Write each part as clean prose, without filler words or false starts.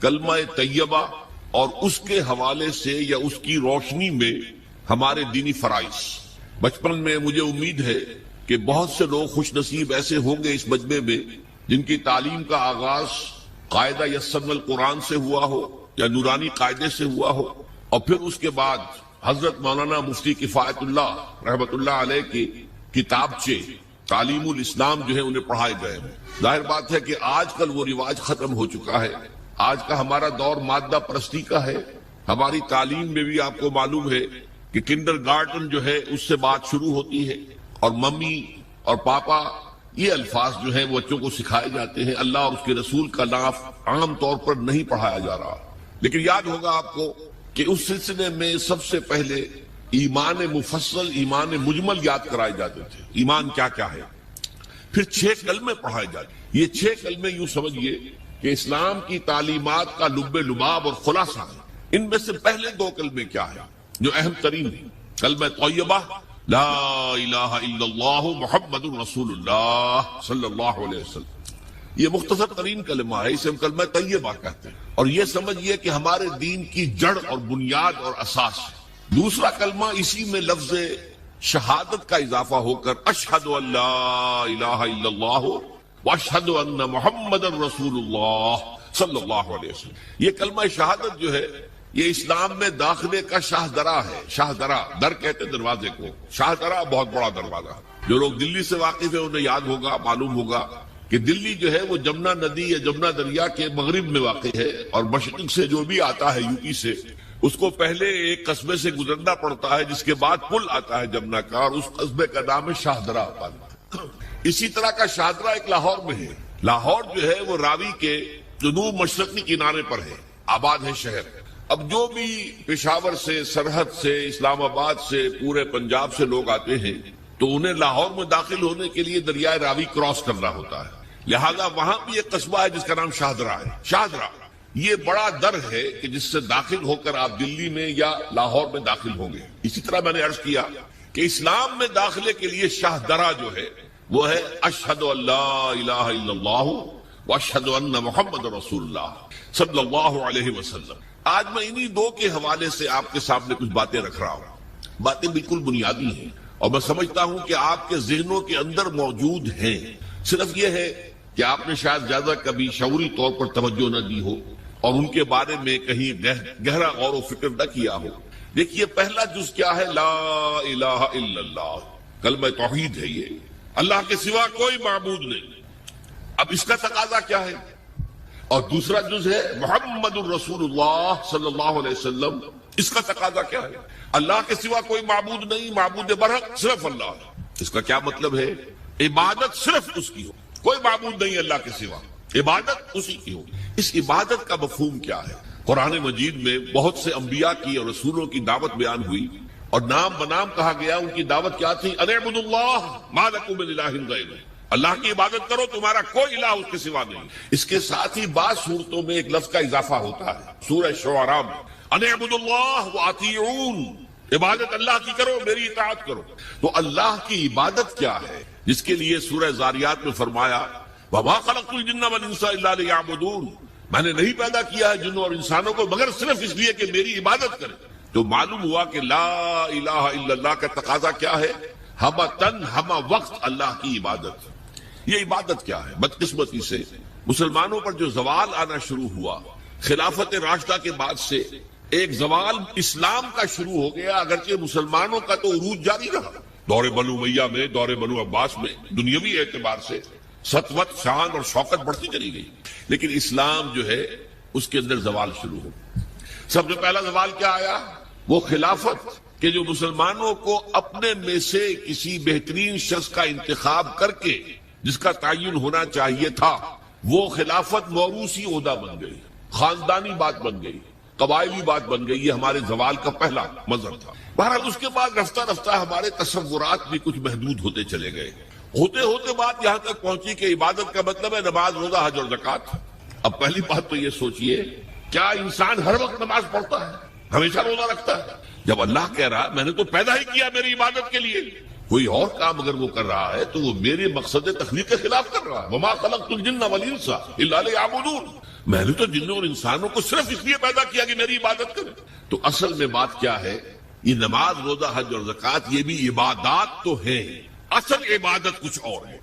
کلمہ طیبہ اور اس کے حوالے سے یا اس کی روشنی میں ہمارے دینی فرائض. بچپن میں مجھے امید ہے کہ بہت سے لوگ خوش نصیب ایسے ہوں گے اس مجمع میں جن کی تعلیم کا آغاز قاعدہ یسرنا القرآن سے ہوا ہو یا نورانی قاعدے سے ہوا ہو، اور پھر اس کے بعد حضرت مولانا مفتی کفایت اللہ رحمت اللہ علیہ کی کتابچے تعلیم الاسلام جو ہے انہیں پڑھائے گئے ہیں. ظاہر بات ہے کہ آج کل وہ رواج ختم ہو چکا ہے. آج کا ہمارا دور مادہ پرستی کا ہے. ہماری تعلیم میں بھی آپ کو معلوم ہے کہ کنڈر گارڈن جو ہے اس سے بات شروع ہوتی ہے، اور ممی اور پاپا یہ الفاظ جو ہیں وہ بچوں کو سکھائے جاتے ہیں. اللہ اور اس کے رسول کا نام عام طور پر نہیں پڑھایا جا رہا. لیکن یاد ہوگا آپ کو کہ اس سلسلے میں سب سے پہلے ایمان مفصل، ایمان مجمل یاد کرائے جاتے تھے. ایمان کیا کیا ہے، پھر 6 کلمے پڑھائے جاتے. یہ 6 کلمے یوں سمجھیے کہ اسلام کی تعلیمات کا لب لباب اور خلاصہ ہے. ان میں سے پہلے 2 کلمے کیا ہیں جو اہم ترین ہیں؟ کلمہ طیبہ لا الہ الا اللہ محمد رسول اللہ صلی اللہ علیہ وسلم. یہ مختصر ترین کلمہ ہے، اسے ہم کلمہ طیبہ کہتے ہیں. اور یہ سمجھیے کہ ہمارے دین کی جڑ اور بنیاد اور اساس ہے. دوسرا کلمہ اسی میں لفظ شہادت کا اضافہ ہو کر اشہد ان لا الہ الا اللہ واشہد ان محمد رسول اللہ صلی اللہ علیہ وسلم. یہ کلمہ شہادت جو ہے یہ اسلام میں داخلے کا شاہدرہ ہے. شاہدرہ، در کہتے دروازے کو، شاہدرہ بہت بڑا دروازہ. جو لوگ دلی سے واقف ہیں انہیں یاد ہوگا، معلوم ہوگا کہ دلی جو ہے وہ جمنا ندی یا جمنا دریا کے مغرب میں واقع ہے، اور مشرق سے جو بھی آتا ہے یو پی سے اس کو پہلے ایک قصبے سے گزرنا پڑتا ہے، جس کے بعد پل آتا ہے جمنا کا، اور اس قصبے کا نام ہے شاہدرہ. اسی طرح کا شاہدرہ ایک لاہور میں ہے. لاہور جو ہے وہ راوی کے جنوب مشرقی کنارے پر ہے، آباد ہے شہر. اب جو بھی پشاور سے، سرحد سے، اسلام آباد سے، پورے پنجاب سے لوگ آتے ہیں تو انہیں لاہور میں داخل ہونے کے لیے دریائے راوی کراس کرنا ہوتا ہے. لہذا وہاں بھی ایک قصبہ ہے جس کا نام شاہدرہ ہے. شاہدرہ یہ بڑا در ہے کہ جس سے داخل ہو کر آپ دلی میں یا لاہور میں داخل ہوں گے. اسی طرح میں نے عرض کیا کہ اسلام میں داخلے کے لیے شاہدرہ جو ہے وہ ہے اشہد ان لا الہ الا اللہ واشہد ان محمد رسول اللہ صلی اللہ علیہ وسلم. آج میں انہی 2 کے حوالے سے آپ کے سامنے کچھ باتیں رکھ رہا ہوں. باتیں بالکل بنیادی ہیں اور میں سمجھتا ہوں کہ آپ کے ذہنوں کے اندر موجود ہیں. صرف یہ ہے کہ آپ نے شاید زیادہ کبھی شعوری طور پر توجہ نہ دی ہو اور ان کے بارے میں کہیں گہرا غور و فکر نہ کیا ہو. دیکھیے پہلا جز کیا ہے؟ لا الہ الا اللہ، کلمہ توحید ہے. یہ اللہ کے سوا کوئی معبود نہیں. اب اس کا تقاضا کیا ہے؟ اور دوسرا جز ہے محمد الرسول اللہ صلی اللہ علیہ وسلم. اس کا تقاضا کیا ہے؟ اللہ کے سوا کوئی معبود نہیں، معبود برحق صرف اللہ. اس کا کیا مطلب ہے؟ عبادت صرف اس کی ہو، کوئی معبود نہیں اللہ کے سوا، عبادت اسی کی ہو. اس عبادت کا مفہوم کیا ہے؟ قرآن مجید میں بہت سے انبیاء کی اور رسولوں کی دعوت بیان ہوئی اور نام بنام کہا گیا. ان کی دعوت کیا تھی؟ ان اعبدوا اللہ ما لکم من الہ غیرہ، اللہ کی عبادت کرو، تمہارا کوئی الہ اس کے سوا نہیں. اس کے ساتھ ہی بعض صورتوں میں ایک لفظ کا اضافہ ہوتا ہے. سورہ شعراء میں ان اعبدوا اللہ واطیعون، عبادت اللہ کی کرو، میری اطاعت کرو. تو اللہ کی عبادت کیا ہے جس کے لیے سورہ زاریات میں فرمایا وَمَا خَلَقْتُ الْجِنَّ وَالْإِنسَ إِلَّا لِيَعْبُدُونَ، میں نے نہیں پیدا کیا ہے جنوں اور انسانوں کو مگر صرف اس لیے کہ میری عبادت کریں. تو معلوم ہوا کہ لا الہ الا اللہ کا تقاضا کیا ہے؟ ہمہ تن ہمہ وقت اللہ کی عبادت. یہ عبادت کیا ہے؟ بدقسمتی سے مسلمانوں پر جو زوال آنا شروع ہوا خلافت راشدہ کے بعد سے، ایک زوال اسلام کا شروع ہو گیا. اگرچہ مسلمانوں کا تو عروج جاری رہا، دور بنو امیہ میں، دور بنو عباس میں دنیاوی اعتبار سے سطوت، شان اور شوکت بڑھتی چلی گئی، لیکن اسلام جو ہے اس کے اندر زوال شروع ہو. سب سے پہلا زوال کیا آیا؟ وہ خلافت کہ جو مسلمانوں کو اپنے میں سے کسی بہترین شخص کا انتخاب کر کے جس کا تعین ہونا چاہیے تھا، وہ خلافت موروثی عہدہ بن گئی، خاندانی بات بن گئی، قبائلی بات بن گئی. یہ ہمارے زوال کا پہلا منظر تھا. بہرحال اس کے بعد رفتہ رفتہ ہمارے تصورات بھی کچھ محدود ہوتے چلے گئے. ہوتے ہوتے بات یہاں تک پہنچی کہ عبادت کا مطلب ہے نماز، روزہ، حج اور زکوٰۃ. اب پہلی بات تو یہ سوچئے، کیا انسان ہر وقت نماز پڑھتا ہے، ہمیشہ روزہ رکھتا ہے؟ جب اللہ کہہ رہا میں نے تو پیدا ہی کیا میری عبادت کے لیے، کوئی اور کام اگر وہ کر رہا ہے تو وہ میرے مقصد تخلیق کے خلاف کر رہا ہے. وما خلقت الجن والانس الا لیعبدون، میں نے تو جنوں اور انسانوں کو صرف اس لیے پیدا کیا کہ میری عبادت کریں. تو اصل میں بات کیا ہے؟ یہ نماز، روزہ، حج اور زکوٰۃ یہ بھی عبادات تو ہیں، اصل عبادت کچھ اور ہے.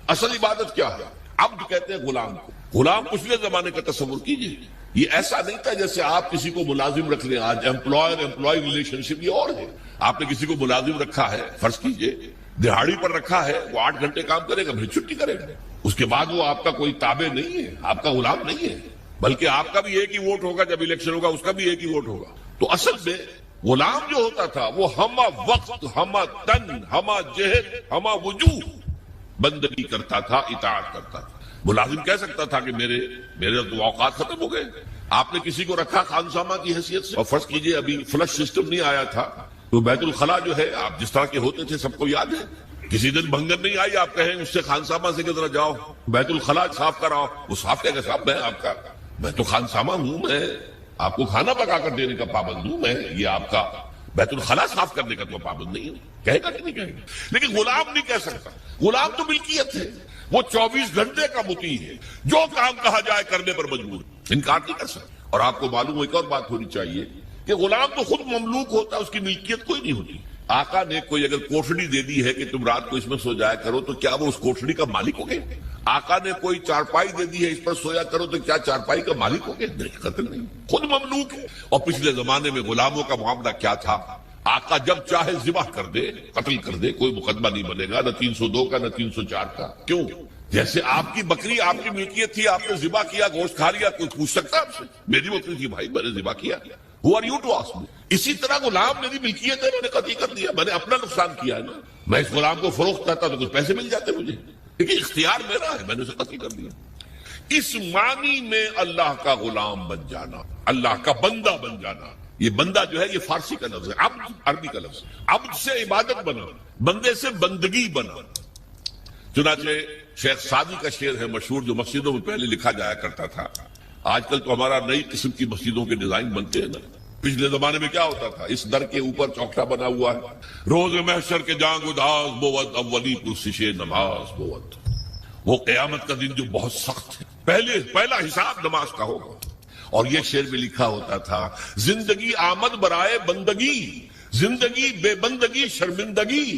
اصل عبادت کیا ہے؟ عبد کہتے ہیں غلام کو. غلام پچھلے زمانے کا تصور کیجیے، یہ ایسا نہیں تھا جیسے آپ کسی کو ملازم رکھ لیں. آج امپلائر امپلائی ریلیشن شپ یہ اور ہے. آپ نے کسی کو ملازم رکھا ہے، فرض کیجئے دہاڑی پر رکھا ہے، وہ 8 گھنٹے کام کرے گا، پھر چھٹی کرے گا. اس کے بعد وہ آپ کا کوئی تابع نہیں ہے، آپ کا غلام نہیں ہے، بلکہ آپ کا بھی ایک ہی ووٹ ہوگا. جب الیکشن ہوگا اس کا بھی ایک ہی ووٹ ہوگا. تو اصل میں غلام جو ہوتا تھا وہ ہمہ وقت، ہمہ تن، ہمہ جہد، ہمہ وجوہ بندگی کرتا تھا، اطاعت کرتا تھا. ملازم کہہ سکتا تھا کہ میرے تو اوقات ختم ہو گئے. آپ نے کسی کو رکھا خانسامہ کی حیثیت سے، اور فرض کیجئے ابھی فلش سسٹم نہیں آیا تھا تو بیت الخلا جو ہے آپ جس طرح کے ہوتے تھے سب کو یاد ہے. کسی دن بھنگر نہیں آئی، آپ کہیں اس سے خانسامہ سے کہ ذرا جاؤ بیت الخلا صاف کراؤ، وہ صاف کہے گا صاحب میں آپ کا، میں تو خانسامہ ہوں، میں آپ کو کھانا پکا کر دینے کا پابند ہوں، میں یہ آپ کا بیت الخلا صاف کرنے کا تو پابند نہیں ہوں. کہے گا کہ نہیں کہے گا؟ لیکن غلام نہیں کہہ سکتا. غلام تو ملکیت ہے، وہ 24 گھنٹے کا مطیع ہے، جو کام کہا جائے کرنے پر مجبور، انکار نہیں کر سکتا. اور آپ کو معلوم ایک اور بات ہونی چاہیے کہ غلام تو خود مملوک ہوتا ہے، اس کی ملکیت کوئی نہیں ہوتی. آقا نے کوئی اگر کوٹھڑی دے دی ہے کہ تم رات کو اس میں سو جایا کرو تو کیا وہ اس کوٹھڑی کا مالک ہو گئے؟ آقا نے کوئی چارپائی دے دی ہے اس پر سویا کرو تو کیا چارپائی کا مالک ہو گئے؟ نہیں، قتل نہیں، خود مملوک ہے. اور پچھلے زمانے میں غلاموں کا معاملہ کیا تھا؟ آقا جب چاہے ذبح کر دے، قتل کر دے، کوئی مقدمہ نہیں بنے گا، نہ 302 کا نہ 304 کا. کیوں؟ جیسے آپ کی بکری آپ کی ملکیت تھی، آپ نے ذبح کیا، گوشت کھا لیا، کوئی پوچھ سکتا آپ سے؟ میری بکری تھی بھائی، میں نے ذبح کیا. Who are you to ask me؟ اسی طرح غلام میری ملکیت ہے، میں نے قتل کر دیا، میں نے اپنا نقصان کیا ہے نا. میں اس غلام کو فروخت کرتا تو کچھ پیسے مل جاتے مجھے، لیکن اختیار میرا ہے، میں نے اسے قتل کر دیا. اس معنی میں اللہ کا غلام بن جانا، اللہ کا بندہ بن جانا. یہ بندہ جو ہے یہ فارسی کا لفظ ہے، عبد عربی کا لفظ. عبد سے عبادت بنا، بندے سے بندگی بنا. چنانچہ شیخ سعدی کا شعر ہے مشہور، جو مسجدوں میں پہلے لکھا جایا کرتا تھا. آج کل تو ہمارا نئی قسم کی مسجدوں کے ڈیزائن بنتے ہیں نا. پچھلے زمانے میں کیا ہوتا تھا؟ اس در کے اوپر چوکٹا بنا ہوا ہے، روز محشر کے جانگ اداس بود، اولی پرسش نماز بود. وہ قیامت کا دن جو بہت سخت ہے، پہلا حساب نماز کا ہوگا. اور یہ شعر میں لکھا ہوتا تھا، زندگی آمد برائے بندگی، زندگی بے بندگی شرمندگی.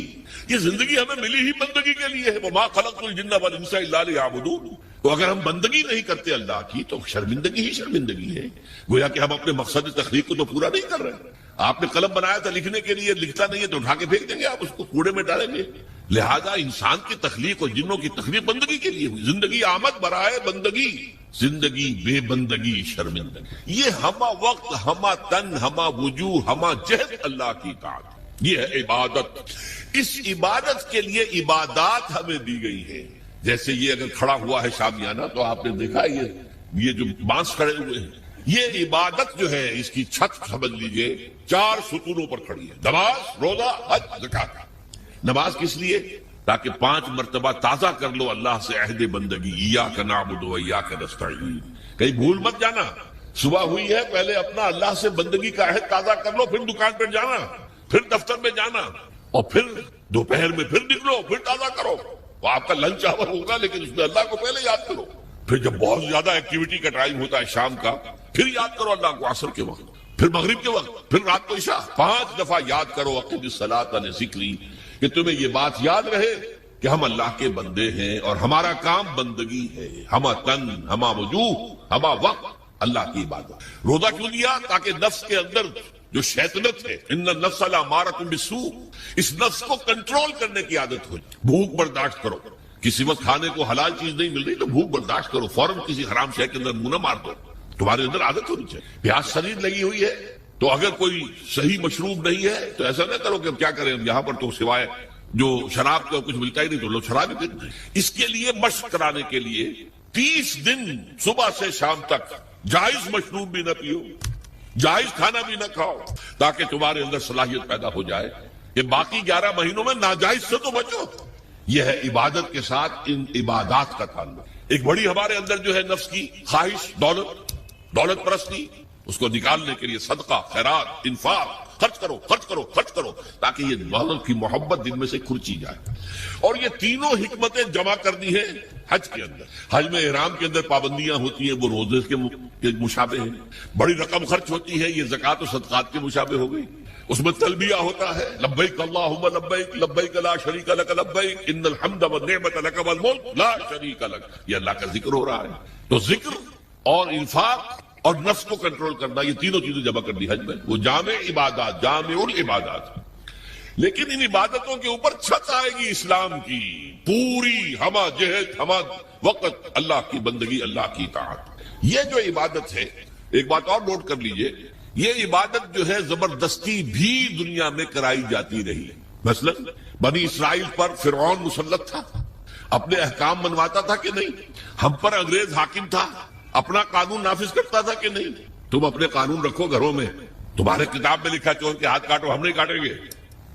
یہ زندگی ہمیں ملی ہی بندگی کے لیے ہے. وما خلقت الجن والانس الا لیعبدون. تو اگر ہم بندگی نہیں کرتے اللہ کی تو شرمندگی ہی شرمندگی ہے. گویا کہ ہم اپنے مقصد تخلیق کو تو پورا نہیں کر رہے. آپ نے قلم بنایا تھا لکھنے کے لیے، لکھتا نہیں ہے تو اٹھا کے پھینک دیں گے، آپ اس کو کوڑے میں ڈالیں گے. لہذا انسان کی تخلیق اور جنوں کی تخلیق بندگی کے لیے ہوئی. زندگی آمد برائے بندگی، زندگی بے بندگی شرمندگی. یہ ہمہ وقت، ہمہ تن، ہمہ وجوہ، ہمہ جہد اللہ کی اطاعت، یہ ہے عبادت. اس عبادت کے لیے عبادات ہمیں دی گئی ہے. جیسے یہ اگر کھڑا ہوا ہے شامیانہ تو آپ نے دیکھا یہ جو بانس کھڑے ہوئے ہیں، یہ عبادت جو ہے اس کی چھت سمجھ لیجئے 4 ستونوں پر کھڑی ہے. نماز، روزہ، حج، زکات. نماز کس لیے؟ تاکہ 5 مرتبہ تازہ کر لو اللہ سے عہد بندگی، ایاک نعبد و ایاک نستعین. کہیں بھول مت جانا، صبح ہوئی ہے پہلے اپنا اللہ سے بندگی کا عہد تازہ کر لو، پھر دکان پر جانا، پھر دفتر میں جانا، اور پھر دوپہر میں پھر نکلو، پھر تازہ کرو. وہ آپ کا لنچ آور ہوگا لیکن اس میں اللہ کو پہلے یاد کرو. پھر جب بہت زیادہ ایکٹیویٹی کا ٹائم ہوتا ہے شام کا، پھر یاد کرو اللہ کو عصر کے وقت، پھر مغرب کے وقت، پھر رات کو عشاء. 5 دفعہ یاد کرو اقم الصلاۃ عن ذکری، کہ تمہیں یہ بات یاد رہے کہ ہم اللہ کے بندے ہیں اور ہمارا کام بندگی ہے. ہمہ تن، ہمہ وجوہ، ہمہ وقت، اللہ کی عبادت. روزہ کیوں دیا؟ تاکہ نفس کے اندر جو شیطنت ہے، ان النفس لامارۃ بالسوء، اس نفس کو کنٹرول کرنے کی عادت ہو. بھوک برداشت کرو، کسی وقت کھانے کو حلال چیز نہیں مل رہی تو بھوک برداشت کرو، فوراً کسی حرام شے کے اندر منہ نہ مار دو. تمہارے اندر عادت ہونی چاہیے. پیاس شدید لگی ہوئی ہے تو اگر کوئی صحیح مشروب نہیں ہے تو ایسا نہ کرو کہ کیا کریں ہم یہاں پر تو سوائے جو شراب کا کچھ ملتا ہی نہیں تو لوگ شراب ہی پیتے ہیں. اس کے لیے مشق کرانے کے لیے 30 دن صبح سے شام تک جائز مشروب بھی نہ پیو، جائز کھانا بھی نہ کھاؤ، تاکہ تمہارے اندر صلاحیت پیدا ہو جائے کہ باقی 11 مہینوں میں ناجائز سے تو بچو. یہ ہے عبادت کے ساتھ ان عبادات کا تعلق. ایک بڑی ہمارے اندر جو ہے نفس کی خواہش، دولت پرستی، اس کو نکالنے کے لیے صدقہ، خیرات، انفاق خرچ کرو خرچ کرو خرچ کرو، تاکہ یہ مال کی محبت دل میں سے کھرچی جائے۔ اور یہ تینوں حکمتیں جمع کرنی ہے حج کے اندر۔ حج میں احرام کے اندر پابندیاں ہوتی ہیں، وہ روزے کے مشابہ ہیں، بڑی رقم خرچ ہوتی ہے، یہ زکوٰۃ و صدقات کے مشابہ ہو گئی۔ اس میں تلبیہ ہوتا ہے، لبیک اللہم لبیک لبیک لا شریک لک لبیک ان الحمد والنعمت لک والملک لا شریک لک، یہ اللہ کا ذکر ہو رہا ہے۔ تو ذکر اور انفاق اور نفس کو کنٹرول کرنا، یہ تینوں چیزیں جمع کر دی حج میں، وہ جامع عبادات، جامع العبادات۔ لیکن ان عبادتوں کے اوپر چھت آئے گی اسلام کی پوری، ہمہ جہد ہمہ وقت اللہ کی بندگی، اللہ کی اطاعت۔ یہ جو عبادت ہے، ایک بات اور نوٹ کر لیجئے، یہ عبادت جو ہے زبردستی بھی دنیا میں کرائی جاتی رہی۔ مثلا بنی اسرائیل پر فرعون مسلط تھا، اپنے احکام منواتا تھا کہ نہیں؟ ہم پر انگریز حاکم تھا، اپنا قانون نافذ کرتا تھا کہ نہیں؟ تم اپنے قانون رکھو گھروں میں، تمہارے کتاب میں لکھا چور کے ہاتھ کاٹو، ہم نہیں کاٹیں گے،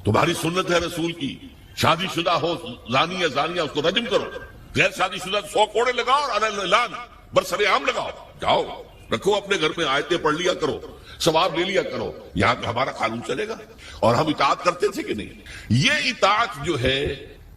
تمہاری سنت ہے رسول کی، شادی شدہ ہو زانی یا زانیہ اس کو رجم کرو، غیر شادی شدہ 100 کوڑے لگاؤ اور اعلان برسر عام لگاؤ، جاؤ رکھو اپنے گھر میں، آیتیں پڑھ لیا کرو، ثواب لے لیا کرو، یہاں کا ہمارا قانون چلے گا۔ اور ہم اطاعت کرتے تھے کہ نہیں؟ یہ اطاعت جو ہے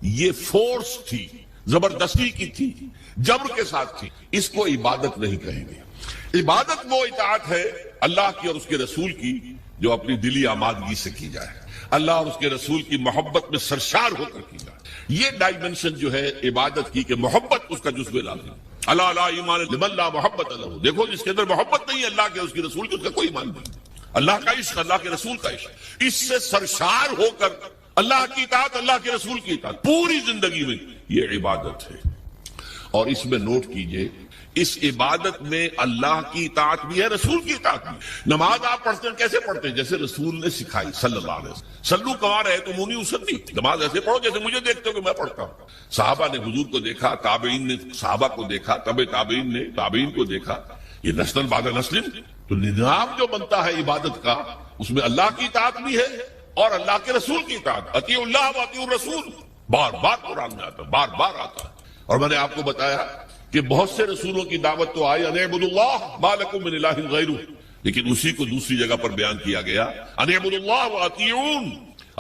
یہ فورس تھی، زبردستی کی تھی، جبر کے ساتھ تھی، اس کو عبادت نہیں کہیں گے۔ عبادت وہ اطاعت ہے اللہ کی اور اس کے رسول کی جو اپنی دلی آمادگی سے کی جائے، اللہ اور اس کے رسول کی محبت میں سرشار ہو کر کی جائے۔ یہ ڈائمنشن جو ہے عبادت کی کہ محبت اس کا جزو لازم، اللہ لا ایمان لمن لا محبت لہ، دیکھو جس کے اندر محبت نہیں ہے اللہ کے اس کے رسول کی، اس کا کوئی ایمان نہیں۔ اللہ کا عشق، اللہ کے رسول کا عشق، اس سے سرشار ہو کر اللہ کی اطاعت، اللہ کے رسول کی اطاعت پوری زندگی میں، یہ عبادت ہے۔ اور اس میں نوٹ کیجئے، اس عبادت میں اللہ کی اطاعت بھی ہے، رسول کی اطاعت بھی۔ نماز آپ پڑھتے ہیں کیسے پڑھتے ہیں؟ جیسے رسول نے سکھائی صلی اللہ علیہ وسلم، سلو کما رہے تو مونی اسدی، نماز ایسے پڑھو جیسے مجھے دیکھتے ہو کہ میں پڑھتا ہوں۔ صحابہ نے حضور کو دیکھا، تابعین نے صحابہ کو دیکھا، تابعین نے تابعین کو دیکھا، یہ نسل بعد نسل۔ تو نظام جو بنتا ہے عبادت کا، اس میں اللہ کی اطاعت بھی ہے اور اللہ کے رسول کی اطاعت، اطیعوا اللہ و اطیعوا الرسول، بار بار قرآن میں آتا ہے، بار بار آتا ہے۔ اور میں نے آپ کو بتایا کہ بہت سے رسولوں کی دعوت تو آئی ان اعبدوا اللہ ما لکم من الہ غیرہ، لیکن اسی کو دوسری جگہ پر بیان کیا گیا ان اعبدوا اللہ واطیعون،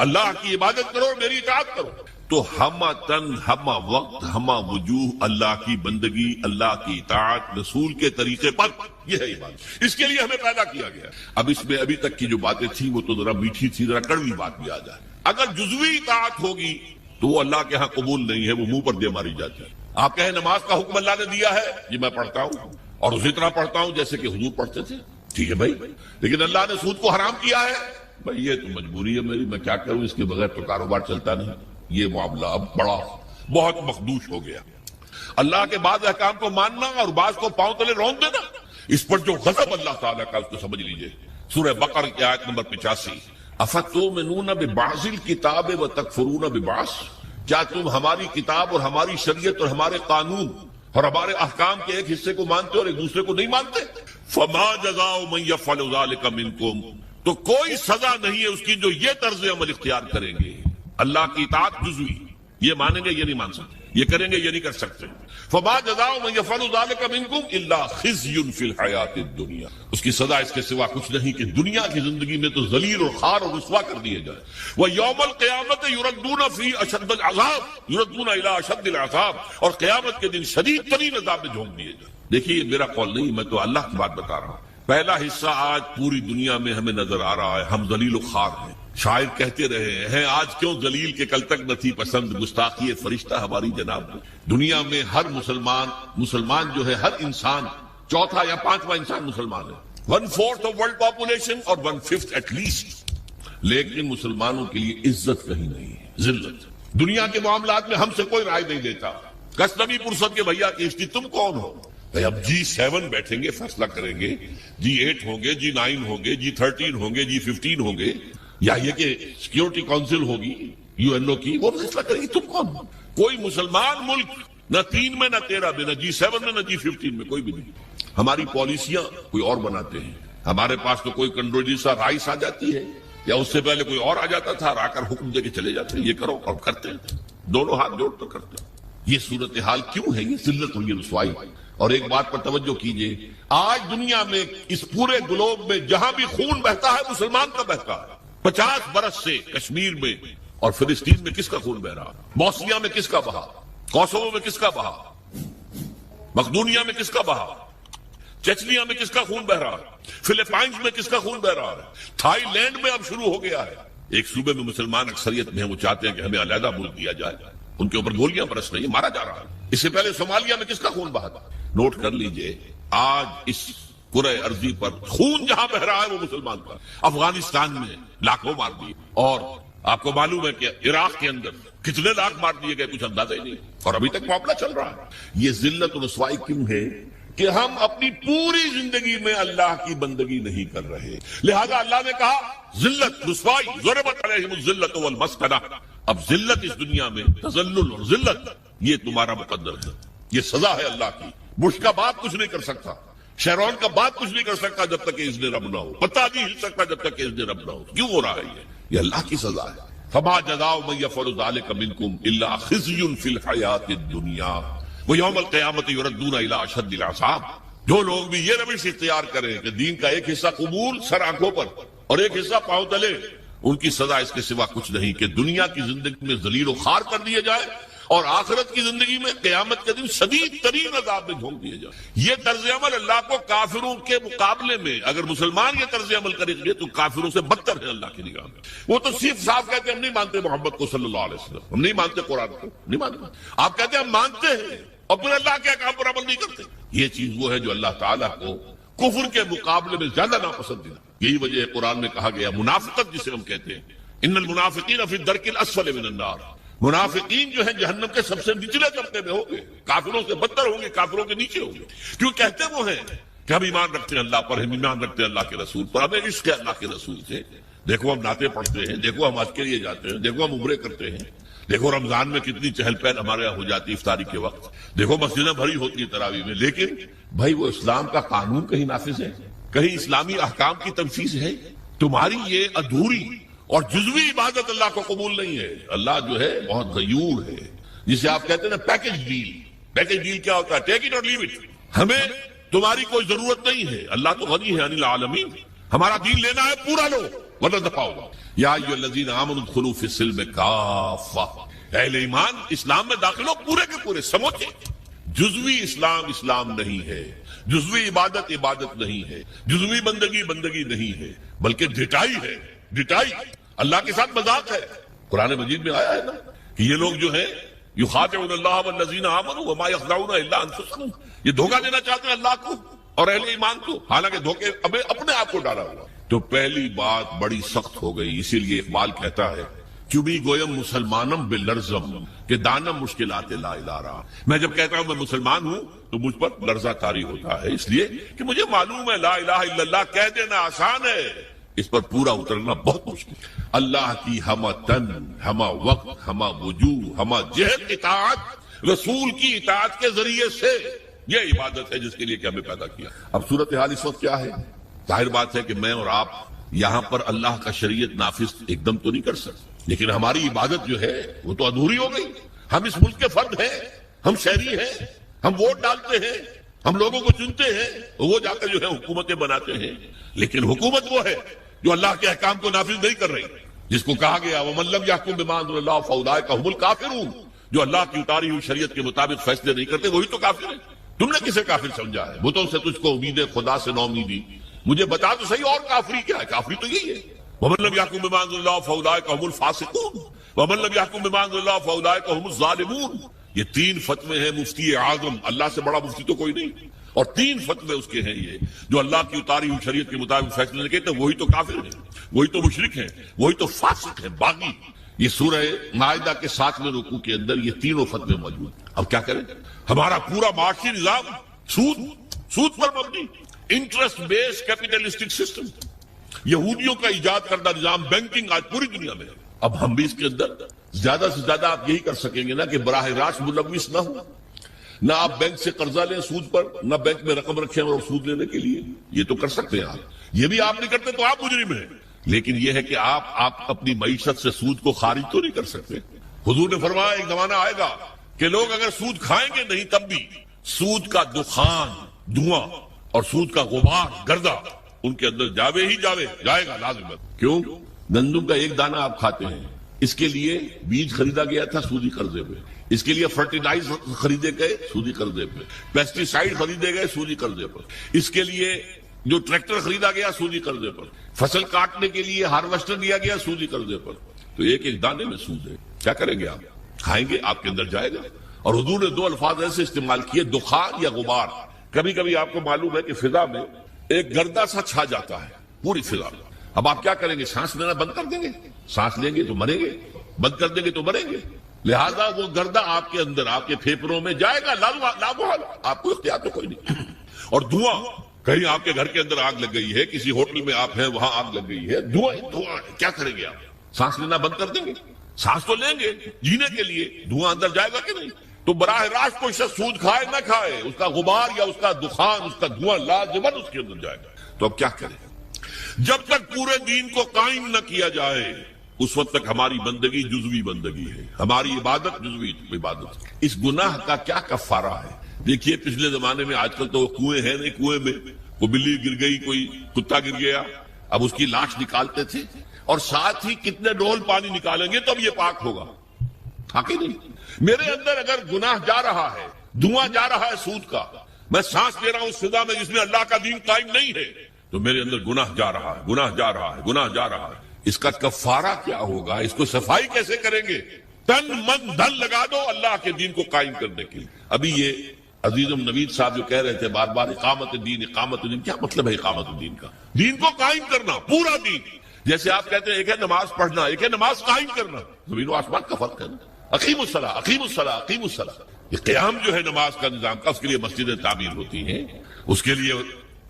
اللہ کی عبادت کرو اور میری اطاعت کرو۔ تو ہمہ تن، ہمہ وقت، ہمہ وجوہ اللہ کی بندگی، اللہ کی اطاعت رسول کے طریقے پر، یہ ہے عبادت۔ اس کے لیے ہمیں پیدا کیا گیا۔ اب اس میں ابھی تک کی جو باتیں تھیں وہ تو ذرا میٹھی تھی، ذرا کڑوی بات بھی آ جائے۔ اگر جزوی اطاعت ہوگی تو وہ اللہ کے ہاں قبول نہیں ہے، وہ منہ پر دے ماری جاتی ہے۔ آپ کہیں نماز کا حکم اللہ نے دیا ہے، جی میں پڑھتا ہوں اور اسی طرح پڑھتا ہوں جیسے کہ حضور پڑھتے تھے، ٹھیک ہے بھائی، لیکن اللہ نے سود کو حرام کیا ہے، بھائی یہ تو مجبوری ہے میری، میں کیا کروں، اس کے بغیر تو کاروبار چلتا نہیں۔ یہ معاملہ اب بہت مخدوش ہو گیا۔ اللہ کے بعض احکام کو ماننا اور بعض کو پاؤں تلے رون دینا، اس پر جو غضب اللہ تعالیٰ کا، اس کو سمجھ لیجئے۔ سورہ بقرہ کی آیت نمبر 85، افتؤمنون ببعض الکتاب وتکفرون ببعض، کیا تم ہماری کتاب اور ہماری شریعت اور ہمارے قانون اور ہمارے احکام کے ایک حصے کو مانتے اور ایک دوسرے کو نہیں مانتے؟ فما جزاء من یفعل ذلک منکم، تو کوئی سزا نہیں ہے اس کی جو یہ طرز عمل اختیار کریں گے۔ اللہ کی اطاعت جزوی، یہ مانیں گے یہ نہیں مان سکتے، یہ کریں گے یہ نہیں کر سکتے۔ فما جزاء من یفعل ذلک منکم الا خزی فی الحیاۃ الدنیا، اس کی سزا اس کے سوا کچھ نہیں کہ دنیا کی زندگی میں تو ذلیل اور خوار اور رسوا کر دیے جائے۔ ویوم القیامت یردون فی اشد العذاب، یردون الی اشد العذاب، اور قیامت کے دن شدید ترین عذاب میں جھونک دیے جائیں۔ دیکھیے یہ میرا قول نہیں، میں تو اللہ کی بات بتا رہا ہوں۔ پہلا حصہ آج پوری دنیا میں ہمیں نظر آ رہا ہے، ہم ذلیل و خوار ہیں۔ شاعر کہتے رہے ہیں آج کیوں ذلیل کے کل تک نہ تھی پسند، گستاخی فرشتہ ہماری جناب میں۔ دنیا میں ہر مسلمان جو ہے، ہر انسان چوتھا یا پانچواں انسان مسلمان ہے، 1/4 آف ورلڈ پاپولیشن اور 1/5 ایٹ لیسٹ، لیکن مسلمانوں کے لیے عزت کہیں نہیں ہے، ذلت۔ دنیا کے معاملات میں ہم سے کوئی رائے نہیں دیتا، کسنبی پرسد کے بھیا کیشتی تم کون ہو؟ اب G7 بیٹھیں گے، فیصلہ کریں گے، G8 ہوں گے، G9 ہوں گے، G13 ہوں گے، G15 ہوں گے، یا یہ کہ سیکیورٹی کونسل ہوگی UN کی، وہ فیصلہ کرے گی تم کون ہو؟ کوئی مسلمان ملک نہ 3 میں نہ 13 میں، نہ G7 میں نہ G15 میں، کوئی بھی نہیں۔ ہماری پالیسیاں کوئی اور بناتے ہیں، ہمارے پاس تو کوئی کنڈولیسا رائس آ جاتی ہے یا اس سے پہلے کوئی اور آ جاتا تھا، آ کر حکم دے کے چلے جاتے ہیں یہ کرو، اور کرتے ہیں، دونوں ہاتھ جوڑ کر کرتے ہیں۔ یہ صورتحال کیوں ہے؟ یہ ذلت اور یہ رسوائی۔ اور ایک بات پر توجہ کیجئے، آج دنیا میں اس پورے گلوب میں جہاں بھی خون بہتا ہے مسلمان کا بہتا ہے، 50 برس سے کشمیر میں اور فلسطین میں کس کا خون بہ رہا؟ بوسنیا میں کس کا بہا؟ کوسوو میں کس کا بہا؟ مقدونیہ میں کس کا بہا؟ چچنیا میں کس کا خون بہ رہا ہے؟ فلپائنز میں کس کا خون بہ رہا ہے؟ تھائی لینڈ میں اب شروع ہو گیا ہے. ایک صوبے میں مسلمان اکثریت میں ہیں، وہ چاہتے ہیں کہ ہمیں علیحدہ ملک دیا جائے، ان کے اوپر گولیاں برس رہی ہیں، مارا جا رہا ہے. اس سے پہلے صومالیہ میں کس کا خون بہا تھا؟ نوٹ کر لیجئے، آج اس کرۂ ارضی پر خون جہاں بہ رہا ہے وہ مسلمان کا. افغانستان میں لاکھوں مار دیے، اور آپ کو معلوم ہے کہ عراق کے اندر کتنے لاکھ مار دیے گئے، کچھ اندازہ ہی نہیں، اور ابھی تک معاملہ چل رہا ہے. یہ ذلت و رسوائی کیوں ہے؟ کہ ہم اپنی پوری زندگی میں اللہ کی بندگی نہیں کر رہے. لہذا اللہ نے کہا ذلت رسوائی، ضربت علیہم الذلۃ والمسکنہ. اب ذلت اس دنیا میں، تذلل اور ذلت، یہ تمہارا مقدر ہے، یہ سزا ہے اللہ کی. بش کا باپ کچھ نہیں کر سکتا، شیرون کا باپ کچھ نہیں کر سکتا جب تک کہ اذن رب نہ ہو، پتہ نہیں ہل سکتا جب تک کہ اذن رب نہ ہو. کیوں ہو رہا ہے یہ اللہ کی سزا ہے. فما جزاء من یفعل ذلک منکم الا خزی فی الحیاۃ الدنیا ویوم القیامۃ یردون الی اشد العذاب. جو لوگ بھی یہ روش اختیار کریں کہ دین کا ایک حصہ قبول سر آنکھوں پر اور ایک حصہ پاؤں تلے، ان کی سزا اس کے سوا کچھ نہیں کہ دنیا کی زندگی میں ذلیل و خوار کر دیے جائے اور آخرت کی زندگی میں قیامت کے دن شدید ترین عذاب میں جھونک دیے جائے. یہ طرز عمل اللہ کو کافروں کے مقابلے میں، اگر مسلمان یہ طرز عمل کریں گے تو کافروں سے بدتر ہے اللہ کی نگاہ میں. وہ تو صرف صاف کہتے ہیں ہم نہیں مانتے محمد کو صلی اللہ علیہ وسلم، ہم نہیں مانتے قرآن کو، نہیں مانتے. آپ کہتے ہیں ہم مانتے ہیں اور پھر اللہ کے احکام پر عمل نہیں کرتے. یہ چیز وہ ہے جو اللہ تعالیٰ کو کفر کے مقابلے میں زیادہ ناپسندیدہ. یہی وجہ ہے قرآن میں کہا گیا منافقت جسے ہم کہتے ہیں، ان المنافقین فی الدرک الاسفل من النار. منافقین جو ہیں جہنم کے سب سے نچلے طبقے میں ہوں گے، کافروں سے بدتر ہوں گے، کافروں کے نیچے ہوں گے. کیوں کہتے وہ ہیں کہ ہم ایمان رکھتے ہیں اللہ پر، ہم ایمان رکھتے ہیں اللہ کے رسول پر، ہمیں عشق ہے اللہ کے رسول سے. دیکھو ہم نعتیں پڑھتے ہیں، دیکھو ہم حج کے لیے جاتے ہیں، دیکھو ہم عمرے کرتے ہیں، دیکھو رمضان میں کتنی چہل پہل ہمارے یہاں ہو جاتی ہے افطاری کے وقت، دیکھو مسجدیں بھری ہوتی ہیں تراویح میں. لیکن بھائی وہ اسلام کا قانون کہیں نافذ ہے؟ کہیں اسلامی احکام کی تنفیذ ہے؟ تمہاری یہ ادھوری اور جزوی عبادت اللہ کو قبول نہیں ہے. اللہ جو ہے بہت غیور ہے، جسے آپ کہتے ہیں نا پیکج ڈیل. پیکج ڈیل کیا ہوتا ہے؟ ٹیک اٹ اور لیو اٹ. ہمیں تمہاری کوئی ضرورت نہیں ہے، اللہ تو غنی ہے عن العالمین. ہمارا دین لینا ہے پورا لو ورنہ دفاع ہوگا. یا ایھا الذین آمنوا ادخلوا فی السلم کافہ. اہل ایمان اسلام میں داخل ہو پورے کے پورے سمجھے. جزوی اسلام اسلام نہیں ہے، جزوی عبادت عبادت نہیں ہے، جزوی بندگی بندگی نہیں ہے، بلکہ ڈٹائی ہے. ڈٹائی اللہ کے ساتھ مذاق ہے. قرآن مجید میں آیا ہے نا کہ یہ لوگ جو ہیں یخادعون اللہ والذین آمنوا وما یخدعون الا انفسهم. یہ دھوکہ دینا چاہتے ہیں اللہ کو اور اہل ایمان کو، حالانکہ دھوکے اپنے آپ کو ڈالا ہوا. تو پہلی بات بڑی سخت ہو گئی. اسی لیے اقبال کہتا ہے چوبی گویم مسلمانم بلرزم کہ دانم مشکلات لا الہ رہا. میں جب کہتا ہوں میں مسلمان ہوں تو مجھ پر لرزہ طاری ہوتا ہے، اس لیے کہ مجھے معلوم ہے لا الہ الا اللہ کہہ دینا آسان ہے، اس پر پورا اترنا بہت مشکل. اللہ کی ہمہ تن، ہمہ وقت، ہمہ وجوہ، ہمہ جہت اطاعت، رسول کی اطاعت کے ذریعے سے یہ عبادت ہے جس کے لیے کہ ہمیں پیدا کیا. اب صورتحال اس وقت کیا ہے؟ ظاہر بات ہے کہ میں اور آپ یہاں پر اللہ کا شریعت نافذ ایک دم تو نہیں کر سکتے، لیکن ہماری عبادت جو ہے وہ تو ادھوری ہو گئی. ہم اس ملک کے فرد ہیں، ہم شہری ہیں، ہم ووٹ ڈالتے ہیں، ہم لوگوں کو چنتے ہیں، وہ جا کر جو ہے حکومتیں بناتے ہیں. لیکن حکومت وہ ہے جو اللہ کے احکام کو نافذ نہیں کر رہی، جس کو کہا گیا وَمَن لَّمْ يَحْكُم بِمَا أَنزَلَ اللَّهُ فَأُولَٰئِكَ هُمُ الْكَافِرُونَ. جو اللہ کی اتاری ہوئی شریعت کے مطابق فیصلے نہیں کرتے وہی تو کافر ہے. تم نے کسے کافر سمجھا ہے؟ بتوں سے تجھ کو امید ہے، خدا سے نو امیدی. مجھے بتا تو صحیح اور کافری کیا ہے؟ کافری تو یہی ہے وَمَن لَّمْ يَحْكُم بِمَا أَنزَلَ اللَّهُ فَأُولَٰئِكَ هُمُ الْفَاسِقُونَ وَمَن لَّمْ يَحْكُم بِمَا أَنزَلَ اللَّهُ فَأُولَٰئِكَ هُمُ الظَّالِمُونَ. یہ تین فتوے ہیں مفتی اعظم، اللہ سے بڑا مفتی تو کوئی نہیں، اور تین فتوے اس کے ہیں یہ جو اللہ کی اتاری ہوئی شریعت کے مطابق فیصلے نہیں کہتے وہی تو کافر ہیں، وہی تو مشرک ہیں، وہی تو فاسق ہیں، باغی. یہ سورہ مائدہ کے 7ویں رکوع کے اندر یہ تینوں فتوے موجود ہیں. اب کیا کریں؟ ہمارا پورا معاشی نظام سود پر مبنی، انٹرسٹ بیس کیپیٹلسٹک سسٹم، یہودیوں کا ایجاد کردہ نظام، بینکنگ آج پوری دنیا میں. اب ہم بھی اس کے اندر زیادہ سے زیادہ آپ یہی کر سکیں گے نا کہ براہ راست ملوث نہ ہو، نہ آپ بینک سے قرضہ لیں سود پر، نہ بینک میں رقم رکھیں اور سود لینے کے لیے. یہ تو کر سکتے ہیں آپ، یہ بھی آپ نہیں کرتے تو آپ مجرم ہیں. لیکن یہ ہے کہ آپ اپنی معیشت سے سود کو خارج تو نہیں کر سکتے. حضور نے فرمایا ایک زمانہ آئے گا کہ لوگ اگر سود کھائیں گے نہیں تب بھی سود کا دخان، دھواں اور سود کا غبار، گردہ ان کے اندر جائے گا لازم. کیوں؟ گندم کا ایک دانہ آپ کھاتے ہیں، اس کے لیے بیج خریدا گیا تھا سودی قرضے پہ، اس کے لیے فرٹیلائز خریدے گئے سودی قرضے پہ، پیسٹی سائیڈ خریدے گئے سودی قرضے پر، اس کے لیے جو ٹریکٹر خریدا گیا سودی قرضے پر، فصل کاٹنے کے لیے ہارویسٹر دیا گیا سودی قرضے پر. تو ایک ایک دانے میں سود ہے. کیا کریں گے آپ؟ کھائیں گے، آپ کے اندر جائے گا. اور حضور نے دو الفاظ ایسے استعمال کیے، دخان یا غبار. کبھی کبھی آپ کو معلوم ہے کہ فضا میں ایک گردہ سا چھا جاتا ہے پوری فضا میں. اب آپ کیا کریں گے؟ سانس لینا بند کر دیں گے؟ سانس لیں گے تو مریں گے، بند کر دیں گے تو مریں گے. لہذا وہ گردہ آپ کے اندر، آپ کے پھیپھڑوں میں جائے گا، لامحال، آپ کو اختیار تو کوئی نہیں. اور دھواں، کہیں آپ کے گھر کے اندر آگ لگ گئی ہے، کسی ہوٹل میں آپ ہیں وہاں آگ لگ گئی ہے، دھواں ہے. کیا کریں گے آپ؟ سانس لینا بند کر دیں گے؟ سانس تو لیں گے جینے کے لیے، دھواں اندر جائے گا کہ نہیں؟ تو براہ راست کوئی شخص سود کھائے نہ کھائے، اس کا غبار یا اس کا دخان، اس کا دھواں لازماً اس کے اندر جائے گا. تو اب کیا کریں؟ جب تک پورے دین کو قائم نہ کیا جائے اس وقت تک ہماری بندگی جزوی بندگی ہے، ہماری عبادت جزوی عبادت. اس گناہ کا کیا کفارہ ہے؟ دیکھیے پچھلے زمانے میں، آج کل تو کنویں ہیں نہیں، کنویں میں کوئی بلی گر گئی، کوئی کتا گر گیا، اب اس کی لاش نکالتے تھے، اور ساتھ ہی کتنے ڈول پانی نکالیں گے تب یہ پاک ہوگا. حق نہیں. میرے اندر اگر گناہ جا رہا ہے، دھواں جا رہا ہے سود کا، میں سانس لے رہا ہوں اس فضا میں جس میں اللہ کا دین قائم نہیں ہے، تو میرے اندر گناہ جا رہا ہے، گناہ جا رہا ہے، گناہ جا رہا ہے. اس کا کفارہ کیا ہوگا؟ اس کو صفائی کیسے کریں گے؟ تن من دھن لگا دو اللہ کے دین کو قائم کرنے کے لیے. ابھی یہ عزیزم نوید صاحب جو کہہ رہے تھے بار بار اقامت دین، اقامت دین، کیا مطلب ہے اقامت دین کا؟ دین کو قائم کرنا، پورا دین. جیسے آپ کہتے ہیں ایک ہے نماز پڑھنا، ایک ہے نماز قائم کرنا. زمین و آسمان کا فرق ہے نا. اقیم الصلاۃ، اقیم الصلاۃ، اقیم الصلاۃ. یہ قیام جو ہے نماز کا نظام کا، اس کے لیے مسجدیں تعمیر ہوتی ہیں، اس کے لیے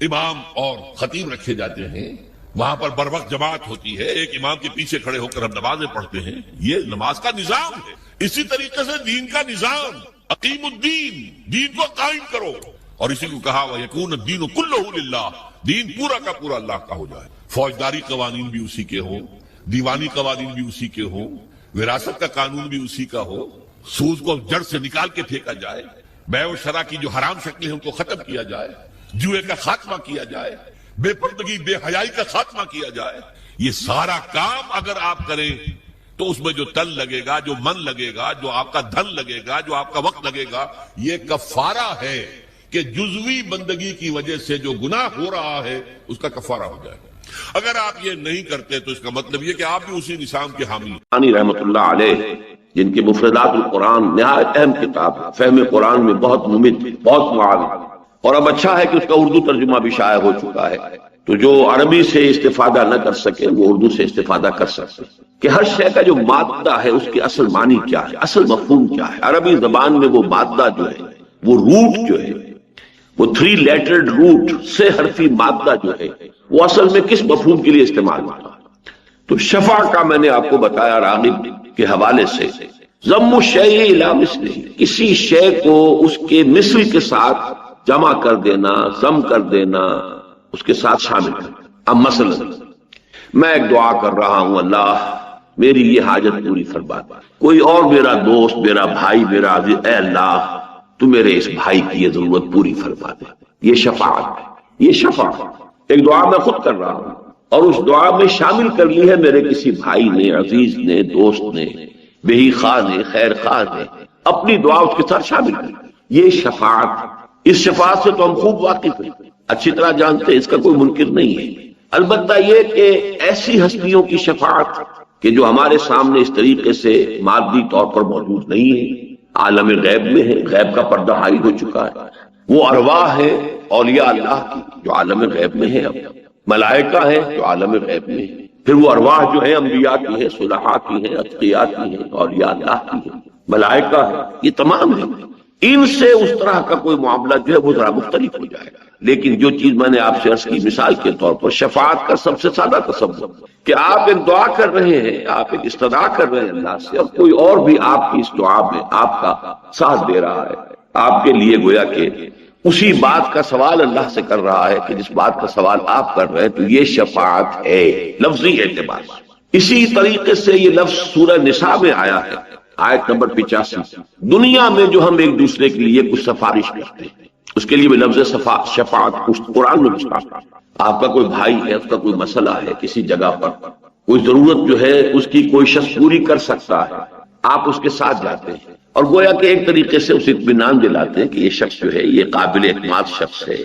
امام اور خطیب رکھے جاتے ہیں، وہاں پر بر وقت جماعت ہوتی ہے، ایک امام کے پیچھے کھڑے ہو کر ہم نمازیں پڑھتے ہیں. یہ نماز کا نظام ہے. اسی طریقے سے دین کا نظام، اقیم الدین، دین کو قائم کرو. اور اسی کو کہا وَيَكُونَ الدِّينُ كُلُّهُ لِلَّهِ، دین پورا کا پورا اللہ کا ہو جائے. فوجداری قوانین بھی اسی کے ہوں، دیوانی قوانین بھی اسی کے ہوں، وراثت کا قانون بھی اسی کا ہو، سود کو جڑ سے نکال کے پھینکا جائے، بیع و شرع کی جو حرام شکلیں ہیں ان کو ختم کیا جائے، جوئے کا خاتمہ کیا جائے، بے پردگی بے حیائی کا خاتمہ کیا جائے. یہ سارا کام اگر آپ کریں تو اس میں جو تن لگے گا، جو من لگے گا، جو آپ کا دھن لگے گا، جو آپ کا وقت لگے گا، یہ کفارہ ہے کہ جزوی بندگی کی وجہ سے جو گناہ ہو رہا ہے اس کا کفارہ ہو جائے گا. اگر آپ یہ نہیں کرتے تو اس کا مطلب یہ کہ آپ بھی اسی نظام کے حامی ہیں. رحمۃ اللہ علیہ، جن کے مفردات القرآن نہایت اہم کتاب ہے، فہم قرآن میں بہت ممد، بہت معاون، اور اب اچھا ہے کہ اس کا اردو ترجمہ بھی شائع ہو چکا ہے، تو جو عربی سے استفادہ نہ کر سکے وہ اردو سے استفادہ کر سکتے کہ ہر شے کا جو مادہ ہے اس کے اصل معنی کیا ہے، اصل مفہوم کیا ہے. عربی زبان میں وہ مادہ جو ہے، وہ روٹ جو ہے، وہ 3 لیٹرڈ روٹ سے حرفی مادہ جو ہے، وہ اصل میں کس مفہوم کے لیے استعمال ہوتا ہے. تو شفع کا میں نے آپ کو بتایا راغب کے حوالے سے، ضم الشیء الی مثلہ، کسی شے کو اس کے مثل کے ساتھ جمع کر دینا، ضم کر دینا، اس کے ساتھ شامل کر دینا. اب مثلا میں ایک دعا کر رہا ہوں، اللہ میری یہ حاجت پوری فرما دے. کوئی اور میرا دوست، میرا بھائی، میرا عزیز، اے اللہ تو میرے اس بھائی کی یہ ضرورت پوری فرما دے. یہ شفاعت ہے. یہ شفاعت ایک دعا میں خود کر رہا ہوں اور اس دعا میں شامل کر لی ہے میرے کسی بھائی نے، عزیز نے، دوست نے، بہی خواہ نے، خیر خواہ نے، اپنی دعا اس کے ساتھ شامل کر لی. یہ شفاعت، اس شفاعت سے تو ہم خوب واقف ہیں، اچھی طرح جانتے ہیں، اس کا کوئی منکر نہیں ہے. البتہ یہ کہ ایسی ہستیوں کی شفاعت کہ جو ہمارے سامنے اس طریقے سے مادی طور پر موجود نہیں ہے، عالم غیب میں ہے، غیب کا پردہ حائل ہو چکا ہے. وہ ارواح ہے اولیاء اللہ کی جو عالم غیب میں ہے، اب ملائکہ ہیں جو عالم غیب میں ہے، پھر وہ ارواح جو ہیں انبیاء کی ہیں، صلحاء کی ہیں، اتقیاء کی ہیں، اولیاء اللہ کی ہیں، ملائکہ ہیں، یہ تمام ہیں. ان سے اس طرح کا کوئی معاملہ جو ہے وہ ذرا مختلف ہو جائے گا. لیکن جو چیز میں نے آپ سے عرض کی مثال کے طور پر، شفاعت کا سب سے سادہ تصور کہ آپ ایک دعا کر رہے ہیں، آپ ایک استدعا کر رہے ہیں اللہ سے، اور کوئی اور بھی آپ کی اس دعا میں آپ کا ساتھ دے رہا ہے، آپ کے لیے گویا کہ اسی بات کا سوال اللہ سے کر رہا ہے کہ جس بات کا سوال آپ کر رہے ہیں. تو یہ شفاعت ہے لفظی اعتبار سے. اسی طریقے سے یہ لفظ سورہ نساء میں آیا ہے، آیت نمبر 85. دنیا میں جو ہم ایک دوسرے کے لیے کچھ سفارش کرتے ہیں اس کے لیے بھی لفظ شفاعت قرآن میں مستعار. آپ کا کوئی بھائی ہے، اس کا کوئی مسئلہ ہے کسی جگہ پر، کوئی ضرورت جو ہے اس کی کوئی شخص پوری کر سکتا ہے، آپ اس کے ساتھ جاتے ہیں اور گویا کہ ایک طریقے سے اسے اطمینان دلاتے ہیں کہ یہ شخص جو ہے یہ قابل اعتماد شخص ہے،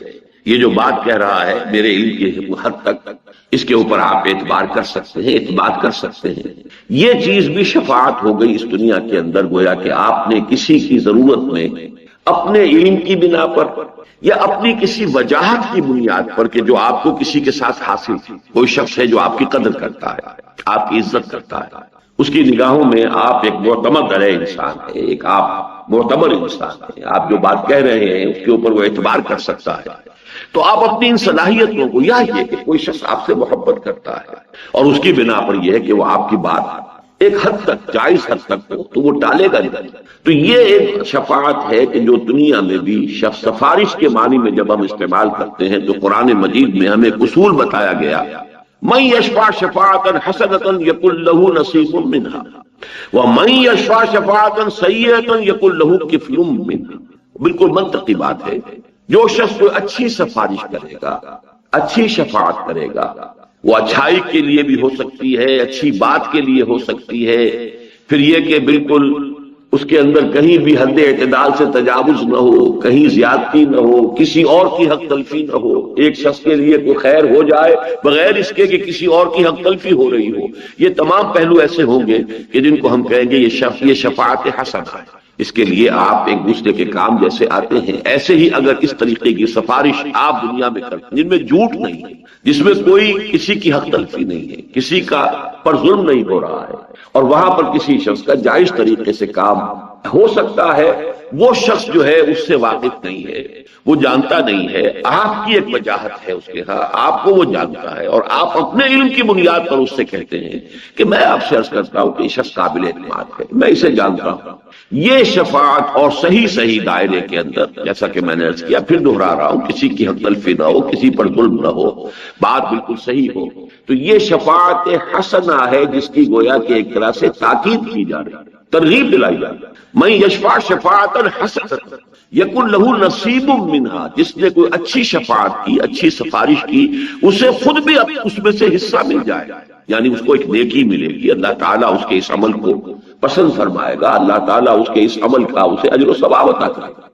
یہ جو بات کہہ رہا ہے میرے علم کی حد تک اس کے اوپر آپ اعتبار کر سکتے ہیں، اعتماد کر سکتے ہیں۔ یہ چیز بھی شفاعت ہو گئی اس دنیا کے اندر، گویا کہ آپ نے کسی کی ضرورت میں اپنے علم کی بنا پر یا اپنی کسی وجاہت کی بنیاد پر کہ جو آپ کو کسی کے ساتھ حاصل تھی، کوئی شخص ہے جو آپ کی قدر کرتا ہے، آپ کی عزت کرتا ہے، اس کی نگاہوں میں آپ ایک معتمد علیہ انسان ہے، ایک آپ معتبر انسان ہے، آپ جو بات کہہ رہے ہیں اس کے اوپر وہ اعتبار کر سکتا ہے، تو آپ اپنی ان صلاحیتوں کو، یا یہ کہ کوئی شخص آپ سے محبت کرتا ہے اور اس کی بنا پر یہ ہے کہ وہ آپ کی بات ایک حد تک، جائز حد تک ہو تو وہ ٹالے گا نہیں، تو یہ ایک شفاعت ہے کہ جو دنیا میں بھی سفارش کے معنی میں جب ہم استعمال کرتے ہیں تو قرآن مجید میں ہمیں ایک اصول بتایا گیا، من یشفع شفاعتا حسنتا یکن لہ نصیب منہا ومن یشفع شفاعتا سیئتا یکن لہ کفل منہا۔ بالکل منطقی بات ہے، جو شخص کوئی اچھی سفارش کرے گا، اچھی شفاعت کرے گا، وہ اچھائی کے لیے بھی ہو سکتی ہے، اچھی بات کے لیے ہو سکتی ہے، پھر یہ کہ بالکل اس کے اندر کہیں بھی حد اعتدال سے تجاوز نہ ہو، کہیں زیادتی نہ ہو، کسی اور کی حق تلفی نہ ہو، ایک شخص کے لیے کوئی خیر ہو جائے بغیر اس کے کہ کسی اور کی حق تلفی ہو رہی ہو، یہ تمام پہلو ایسے ہوں گے کہ جن کو ہم کہیں گے یہ شفاعت حسنہ ہے۔ اس کے لیے آپ ایک دوسرے کے کام جیسے آتے ہیں، ایسے ہی اگر اس طریقے کی سفارش آپ دنیا میں کرتے ہیں جن میں جھوٹ نہیں ہے، جس میں کوئی کسی کی حق تلفی نہیں ہے، کسی کا پر ظلم نہیں ہو رہا ہے، اور وہاں پر کسی شخص کا جائز طریقے سے کام ہو سکتا ہے، وہ شخص جو ہے اس سے واقف نہیں ہے، وہ جانتا نہیں ہے، آپ کی ایک وجاہت ہے اس کے ہاں، آپ کو وہ جانتا ہے اور آپ اپنے علم کی بنیاد پر اس سے کہتے ہیں کہ میں آپ سے عرض کرتا ہوں کہ یہ شخص قابل اعتماد ہے، میں اسے جانتا ہوں۔ یہ شفاعت اور صحیح دائرے کے اندر، جیسا کہ میں نے عرض کیا، پھر دہرا رہا ہوں، کسی کی حق تلفی نہ ہو، کسی پر ظلم نہ ہو، بات بالکل صحیح ہو، تو یہ شفاعت حسنہ ہے جس کی گویا کہ ایک طرح سے تاکید کی جا رہی ہے، ترغیب دلائی جا رہی ہے۔ من یشفع شفاعتا حسنہ یکن لہ نصیب منہا، جس نے کوئی اچھی شفاعت کی، اچھی سفارش کی، اسے خود بھی اس میں سے حصہ مل جائے، یعنی اس کو ایک نیکی ملے گی، اللہ تعالیٰ اس کے اس عمل کو پسند فرمائے گا، اللہ تعالیٰ اس کے اس عمل کا اسے اجر و ثواب عطا کرے گا۔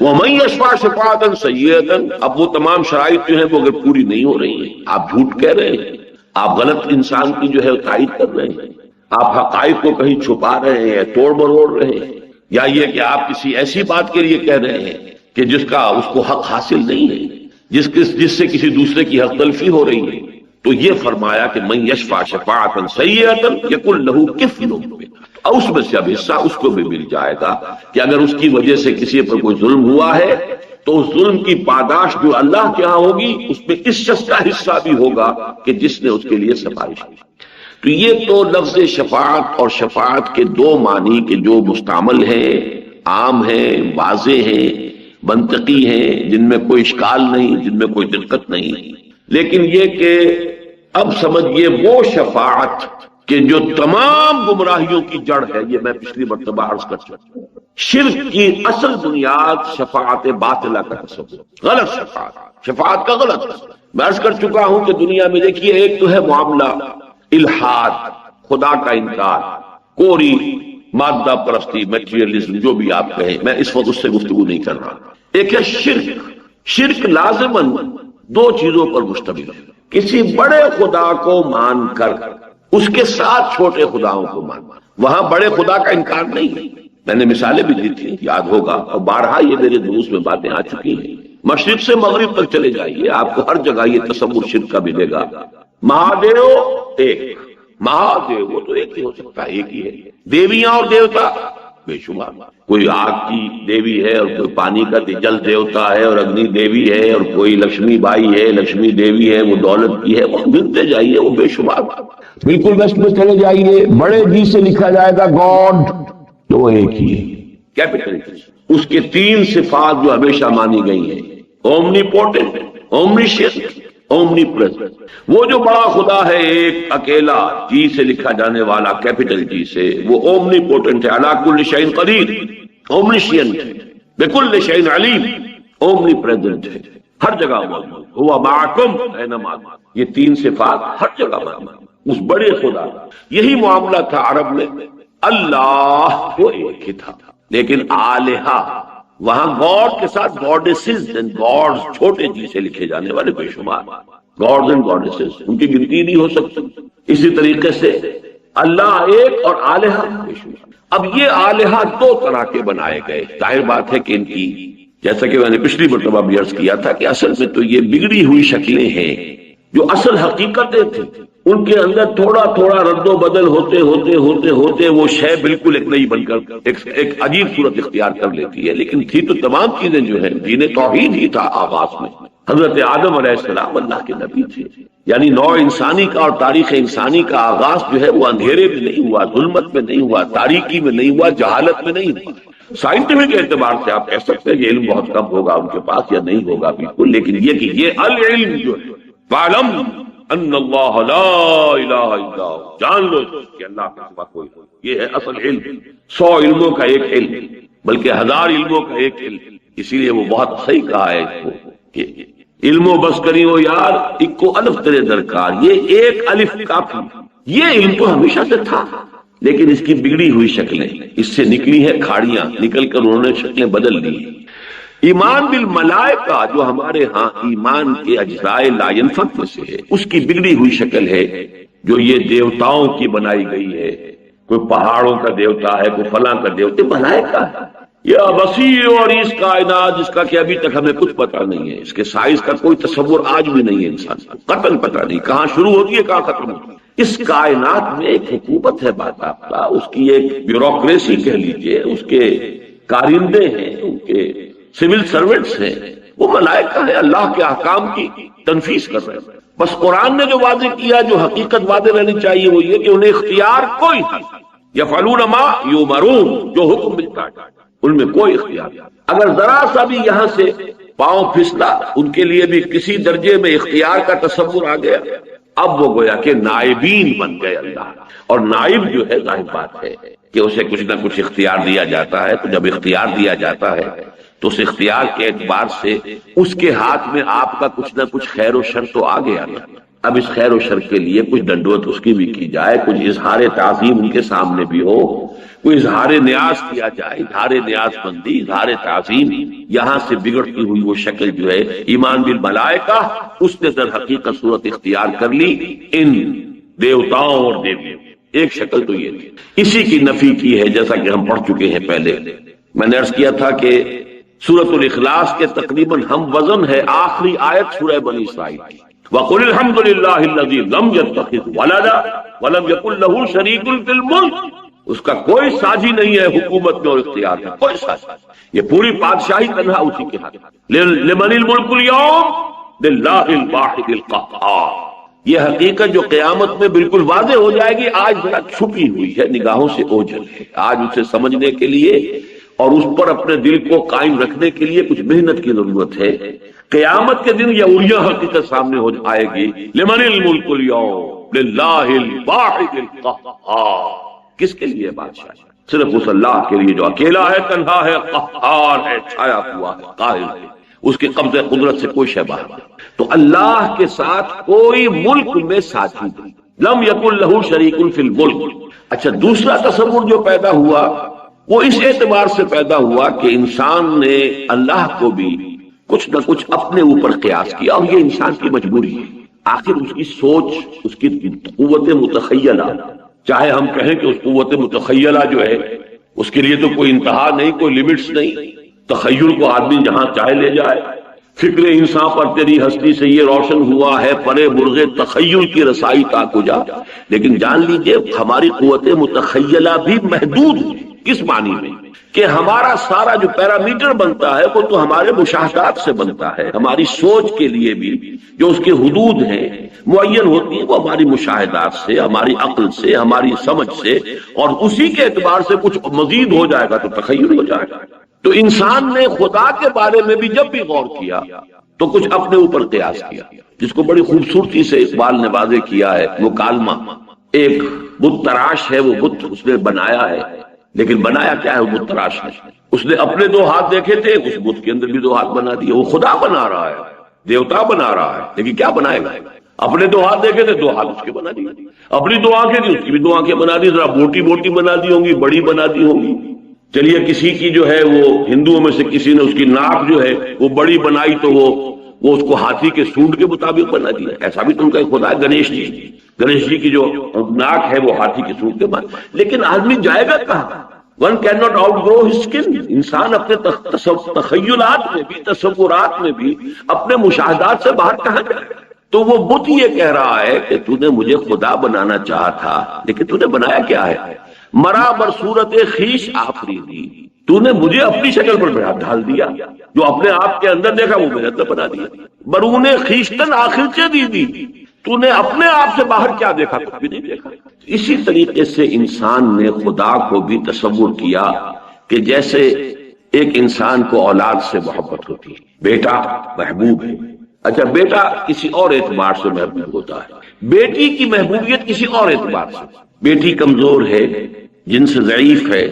وَمَن يَشْفَعْ شَفَاعَةً سَيِّئَةً، اب وہ تمام شرائط جو ہیں وہ اگر پوری نہیں ہو رہی ہیں، آپ جھوٹ کہہ رہے ہیں، آپ غلط انسان کی جو ہے تائید کر رہے ہیں، آپ حقائق کو کہیں چھپا رہے ہیں، توڑ مروڑ رہے ہیں، یا یہ کہ آپ کسی ایسی بات کے لیے کہہ رہے ہیں کہ جس کا اس کو حق حاصل نہیں ہے، جس سے کسی دوسرے کی حق تلفی ہو رہی ہے، تو یہ فرمایا کہ من یشفع شفاعتا سیئۃ یکن لہ کفل منہا، اور اس میں سے اب حصہ اس کو بھی مل جائے گا کہ اگر اس کی وجہ سے کسی پر کوئی ظلم ہوا ہے تو اس ظلم کی پاداش جو اللہ کے ہاں ہوگی اس میں اس شخص کا حصہ بھی ہوگا کہ جس نے اس کے لیے سفارش کی۔ تو یہ تو لفظ شفاعت اور شفاعت کے دو معنی کے جو مستعمل ہیں، عام ہیں، واضح ہیں، منطقی ہیں، جن میں کوئی اشکال نہیں، جن میں کوئی دقت نہیں، لیکن یہ کہ اب سمجھیے وہ شفاعت کہ جو تمام گمراہیوں کی جڑ ہے، یہ میں پچھلی مرتبہ عرض کر چکا ہوں، شرک کی اصل بنیاد شفاعت باطلہ کا تصور، غلط شفاعت کا غلط تصور۔ میں عرض کر چکا ہوں کہ دنیا میں دیکھیے ایک تو ہے معاملہ الحاد، خدا کا انکار، کوری مادہ پرستی، میٹیریلزم، جو بھی آپ کہیں، میں اس وقت اس سے گفتگو نہیں کر رہا۔ ایک ہے شرک لازماً دو چیزوں پر مشتمل ہے، کسی بڑے خدا کو مان کر اس کے ساتھ چھوٹے خداؤں کو ماننا، وہاں بڑے خدا کا انکار نہیں ہے۔ میں نے مثالیں بھی دی تھی، یاد ہوگا، اور بارہا یہ میرے دروس میں باتیں آ چکی ہیں۔ مشرق سے مغرب تک چلے جائیے، آپ کو ہر جگہ یہ تصور شرک کا ملے گا۔ مہادیو ایک، مہادیو وہ تو ایک ہی ہو سکتا ہے، ایک ہی ہے۔ دیویاں اور دیوتا بے شمار، کوئی آگ کی دیوی ہے اور کوئی پانی کا جل دیوتا ہے اور اگنی دیوی ہے، اور کوئی لکشمی بائی ہے، لکشمی دیوی ہے، وہ دولت کی ہے، وہ گنتے جائیے، وہ بے شمار۔ بالکل ویسٹ میں چلے جائیے، بڑے جی سے لکھا جائے گا گاڈ، تو وہ ایک ہی ہے، کیپٹل۔ اس کے تین صفات جو ہمیشہ مانی گئی ہیں، اومنی پوٹنٹ، اومنیشینٹ، اومنی پریزنٹ۔ وہ جو بڑا خدا ہے ایک اکیلا، جی سے لکھا جانے والا، کیپٹل جی سے، وہ اومنی پوٹنٹ ہے، علی کل شیء قدیر، اومنیشینٹ ہے، بکل شیء علیم، اومنی پریزنٹ ہے، ہر جگہ موجود، ہوا معکم اینما، یہ تین صفات ہر جگہ موجود۔ اس بڑے خدا کا۔ یہی معاملہ تھا عرب میں، اللہ وہ ایک ہی تھا، لیکن آلہہ وہاں گاڈ کے ساتھ گاڈیسز اینڈ گاڈز چھوٹے جی سے لکھے جانے والے بے شمار گاڈز اینڈ گاڈیسز، ان کی گنتی نہیں ہو سکتی۔ اسی طریقے سے اللہ ایک اور آلہہ بے شمار۔ اب یہ آلہہ دو طرح کے بنائے گئے، ظاہر بات ہے کہ ان کی، جیسا کہ میں نے پچھلی مرتبہ بھی عرض کیا تھا کہ اصل میں تو یہ بگڑی ہوئی شکلیں ہیں، جو اصل حقیقتیں تھیں ان کے اندر تھوڑا تھوڑا رد و بدل ہوتے ہوتے ہوتے ہوتے وہ شے بالکل ایک نئی بن کر ایک عجیب صورت اختیار کر لیتی ہے، لیکن تھی تو تمام چیزیں جو ہیں، دین توحید ہی تھا آغاز میں۔ حضرت آدم علیہ السلام اللہ کے نبی تھے، یعنی نوع انسانی کا اور تاریخ انسانی کا آغاز جو ہے وہ اندھیرے میں نہیں ہوا، ظلمت میں نہیں ہوا، تاریکی میں نہیں ہوا، جہالت میں نہیں ہوا۔ سائنٹیفک اعتبار سے آپ کہہ سکتے ہیں کہ علم بہت کم ہوگا ان کے پاس یا نہیں ہوگا بالکل، لیکن یہ کہ یہ العلم جو ہے، فَاعْلَمْ أَنَّ اللَّهَ لَا إِلَٰهَ إِلَّا هُوَ، جان لو کہ اللہ کے سوا کوئی نہیں، یہ ہے اصل علم۔ 100 علموں کا ایک علم، بلکہ 1000 علموں کا ایک علم۔ اسی لیے وہ بہت صحیح کہا ہے کہ علم و بس کری ہو یار، اکو الف تیرے درکار، یہ ایک الف کافی۔ یہ علم تو ہمیشہ سے تھا، لیکن اس کی بگڑی ہوئی شکلیں، اس سے نکلی ہیں کھاڑیاں، نکل کر انہوں نے شکلیں بدل دی۔ ایمان بالملائکہ جو ہمارے ہاں ایمان کے اجزاء لا ينفک میں سے ہے، اس کی بگڑی ہوئی شکل ہے جو یہ دیوتاؤں کی بنائی گئی ہے۔ کوئی پہاڑوں کا دیوتا ہے، کوئی فلاں کا دیوتا، ملائکہ ہے۔ یہ وسیع اور اس کائنات جس کا کہ ابھی تک ہمیں کچھ پتہ نہیں ہے، اس کے سائز کا کوئی تصور آج بھی نہیں ہے انسان کو، قطعاً پتہ نہیں کہاں شروع ہوتی ہے کہاں ختم ہوتی ہے۔ اس کائنات میں ایک حکومت ہے باضابطہ، اس کی ایک بیوروکریسی کہہ لیجئے، اس کے کارندے ہیں، ان کے سول سرونٹس ہیں، وہ ملائکہ ہیں، اللہ کے احکام کی تنفیذ کر رہے ہیں۔ بس قرآن نے جو واضح کیا، جو حقیقت واضح رہنی چاہیے وہ یہ کہ انہیں اختیار کوئی نہیں، یفعلون ما یؤمرون، جو حکم ملتا ہے ان میں کوئی اختیار نہیں۔ اگر ذرا سا بھی یہاں سے پاؤں پھسلا، ان کے لیے بھی کسی درجے میں اختیار کا تصور آ گیا، اب وہ گویا کہ نائبین بن گئے اللہ۔ اور نائب جو ہے ظاہر بات ہے کہ اسے کچھ نہ کچھ اختیار دیا جاتا ہے، تو جب اختیار دیا جاتا ہے تو اس اختیار کے اعتبار سے اس کے ہاتھ میں آپ کا کچھ نہ کچھ خیر و شر تو آ گیا نا۔ اب اس خیر و شر کے لیے کچھ ڈنڈوت اس کی بھی کی جائے، کچھ اظہار تعظیم ان کے سامنے بھی ہو، کوئی اظہار نیاز کیا جائے، اظہار نیاز مندی، اظہار تعظیم۔ یہاں سے بگڑتی ہوئی وہ شکل جو ہے ایمان بالملائکہ، اس نے در حقیقت صورت اختیار کر لی ان دیوتاؤں اور دیویوں۔ ایک شکل تو یہ تھی، اسی کی نفی کی ہے جیسا کہ ہم پڑھ چکے ہیں پہلے۔ میں نے عرض کیا تھا کہ سورۃ الاخلاص کے تقریباً ہم وزن ہے آخری آیت سورہ بنی اسرائیل کی، وَقُلِ الْحَمْدُ لِلَّهِ الَّذِي لَمْ يَتَّخِذْ وَلَدًا وَلَمْ يَكُن لَّهُ شَرِيكٌ فِي الْمُلْكِ، اس کا کوئی ساجی نہیں ہے حکومت میں اور اختیار میں، کوئی ساجی۔ یہ پوری بادشاہی تنہا اسی کے ہاتھ۔ لِمَنِ الْمُلْكُ الْيَوْمَ لِلَّهِ الْوَاحِدِ الْقَهَّارِ، یہ حقیقت جو قیامت میں بالکل واضح ہو جائے گی، آج ذرا چھپی ہوئی ہے، نگاہوں سے اوجھل ہے۔ آج اسے سمجھنے کے لیے اور اس پر اپنے دل کو قائم رکھنے کے لیے کچھ محنت کی ضرورت ہے۔ قیامت کے دن یہ اولیا حقیقت سامنے ہو آئے گی، لمن الملک اليوم للہ الواحد القہار۔ کس کے لیے بادشاہ؟ صرف اس اللہ کے لیے جو اکیلا ہے، تنہا ہے، قہار ہے، چھایا ہوا ہے، قاہر ہے، اس کے قبضہ قدرت سے کوئی شے باہر نہیں۔ تو اللہ کے ساتھ کوئی ملک میں ساتھی نہیں، لم یکن لہ شریک فی الملک۔ اچھا، دوسرا تصور جو پیدا ہوا وہ اس اعتبار سے پیدا ہوا کہ انسان نے اللہ کو بھی کچھ نہ کچھ اپنے اوپر قیاس کیا، اور یہ انسان کی مجبوری ہے۔ آخر اس کی سوچ، اس کی قوت متخیلہ، چاہے ہم کہیں کہ اس قوت متخیلہ جو ہے اس کے لیے تو کوئی انتہا نہیں، کوئی لیمٹس نہیں، تخیل کو آدمی جہاں چاہے لے جائے۔ فکر انسان پر تیری ہستی سے یہ روشن ہوا ہے، پرے مرغ تخیل کی رسائی تا کجا۔ لیکن جان لیجئے ہماری قوت متخیلہ بھی محدود ہے۔ کس معنی میں؟ کہ ہمارا سارا جو پیرامیٹر بنتا ہے وہ تو ہمارے مشاہدات سے بنتا ہے۔ ہماری سوچ کے لیے بھی جو اس کے حدود ہیں معین ہوتی ہیں، وہ ہماری مشاہدات سے، ہماری عقل سے، ہماری سمجھ سے، اور اسی کے اعتبار سے کچھ مزید ہو جائے گا تو تخیل ہو جائے گا۔ تو انسان نے خدا کے بارے میں بھی جب بھی غور کیا تو کچھ اپنے اوپر قیاس کیا، جس کو بڑی خوبصورتی سے اقبال نے واضح کیا ہے۔ مکالمہ، ایک بت تراش ہے، وہ بت اس نے بنایا ہے، لیکن بنایا کیا ہے؟ وہ بت تراش ہے۔ اس نے اپنے 2 ہاتھ دیکھے تھے، اس بت کے اندر بھی 2 ہاتھ بنا دیے۔ وہ خدا بنا رہا ہے، دیوتا بنا رہا ہے، لیکن کیا بنائے گا؟ اپنے دو ہاتھ دیکھے تھے، دو ہاتھ اس کے بنا دیے، اپنی دو آنکھیں تھی اس کی بھی دو آنکھیں بنا دی، ذرا موٹی موٹی بنا دی ہوں گی، بڑی بنا دی ہوں گی۔ چلیے کسی کی جو ہے وہ ہندوؤں میں سے کسی نے اس کی ناک جو ہے وہ بڑی بنائی تو وہ اس کو ہاتھی کے سونڈ کے مطابق بنا دیا، ایسا بھی تم کا خدا ہے۔ گنیش جی کی جو ناک ہے وہ ہاتھی کے سونڈ کے بعد، لیکن آدمی جائے گا کہاں؟ One cannot outgrow his skin. انسان اپنے تخیلات میں بھی، تصورات میں بھی، اپنے مشاہدات سے باہر کہاں جائے گا؟ تو وہ بت یہ کہہ رہا ہے کہ تو نے مجھے خدا بنانا چاہا تھا، لیکن تو نے بنایا کیا ہے؟ مرا بر صورت خیش آفریدی، تو نے مجھے اپنی شکل پر ڈال دیا، جو اپنے آپ کے اندر دیکھا وہ میرے اندر بنا دیا۔ برون خیشتن آخر چے دی، تو نے اپنے آپ سے باہر کیا دیکھا؟ کچھ بھی نہیں دیکھا۔ اسی طریقے سے انسان نے خدا کو بھی تصور کیا کہ جیسے ایک انسان کو اولاد سے محبت ہوتی ہے، بیٹا محبوب ہے، اچھا بیٹا کسی اور اعتبار سے محبوب ہوتا ہے، بیٹی کی محبوبیت کسی اور اعتبار سے، بیٹی کمزور ہے، جن سے ضعیف ہے،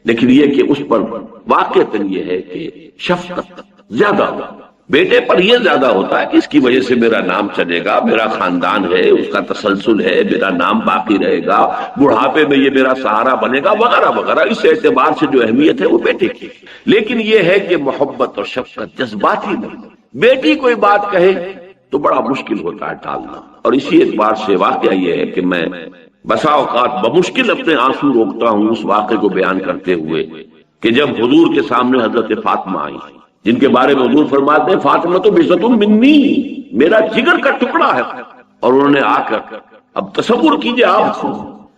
لیکن یہ کہ اس پر واقعتاً یہ ہے کہ شفقت زیادہ ہو، بیٹے پر یہ زیادہ ہوتا ہے کہ اس کی وجہ سے میرا نام چلے گا، میرا خاندان ہے، اس کا تسلسل ہے، میرا نام باقی رہے گا، بڑھاپے میں یہ میرا سہارا بنے گا، وغیرہ وغیرہ۔ اس اعتبار سے جو اہمیت ہے وہ بیٹے کی، لیکن یہ ہے کہ محبت اور شفقت جذباتی نہیں۔ بیٹی کوئی بات کہے تو بڑا مشکل ہوتا ہے ٹالنا، اور اسی اعتبار سے واقعہ یہ ہے کہ میں بسا اوقات بمشکل اپنے آنسو روکتا ہوں اس واقعے کو بیان کرتے ہوئے کہ جب حضور کے سامنے حضرت فاطمہ آئی، جن کے بارے میں حضور فرماتے ہیں فاطمہ تو بِضْعَۃٌ مِنِّی، میرا جگر کا ٹکڑا ہے، اور انہوں نے آ کر اب تصور کیجئے آپ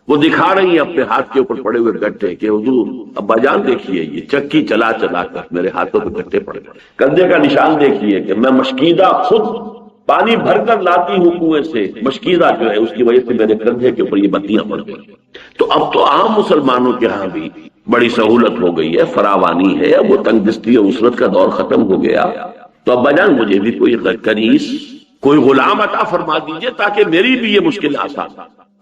وہ دکھا رہی ہیں اپنے ہاتھ کے اوپر پڑے ہوئے گٹھے کہ حضور ابا جان دیکھیے یہ چکی چلا چلا کر میرے ہاتھوں پہ گٹھے پڑ گئے، کندھے کا نشان دیکھیے کہ میں مشکیدہ خود پانی بھر کر لاتی ہوں کنویں سے، مشکیدہ جو ہے اس کی وجہ سے میرے کندھے کے اوپر یہ بتیاں پڑ گئی۔ تو اب تو عام مسلمانوں کے ہاں بھی بڑی سہولت ہو گئی ہے، فراوانی ہے، اب وہ تنگ دستی اور اسرت کا دور ختم ہو گیا، تو ابا جان مجھے بھی کوئی کنیز، کوئی غلام عطا فرما دیجئے تاکہ میری بھی یہ مشکل آسان۔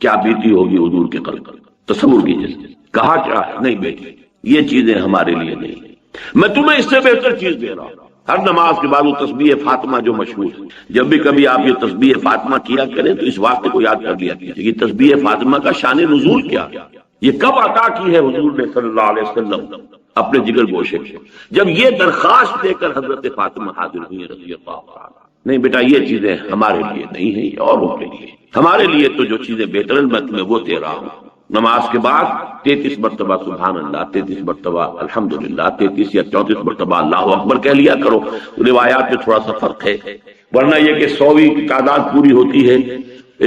کیا بیتی ہوگی حضور کے قلب پر، تصور کیجیے۔ کہا کیا ہے؟ نہیں بیٹی یہ چیزیں ہمارے لیے نہیں، میں تمہیں اس سے بہتر چیز دے رہا ہوں۔ ہر نماز کے بعد وہ تسبیح فاطمہ جو مشہور ہے، جب بھی کبھی آپ یہ تسبیح فاطمہ کیا کریں تو اس واقعے کو یاد کر لیا کیجیے کہ تسبیح فاطمہ کا شان نزول کیا، یہ کب عطا کی ہے حضور نے صلی اللہ علیہ وسلم اپنے جگر گوشے کو، جب یہ درخواست دے کر حضرت فاطمہ حاضر ہوئی رضی اللہ عنہ۔ نہیں بیٹا یہ چیزیں ہمارے لیے نہیں ہیں، یہ اوروں کے لیے، ہمارے لیے تو جو چیزیں بہتر میں تمہیں وہ دے رہا ہوں۔ نماز کے بعد 33 مرتبہ سبحان اللہ، 33 مرتبہ الحمدللہ، 33 یا 34 مرتبہ اللہ اکبر کہہ لیا کرو۔ روایات میں تھوڑا سا فرق ہے، ورنہ یہ کہ 100ویں تعداد پوری ہوتی ہے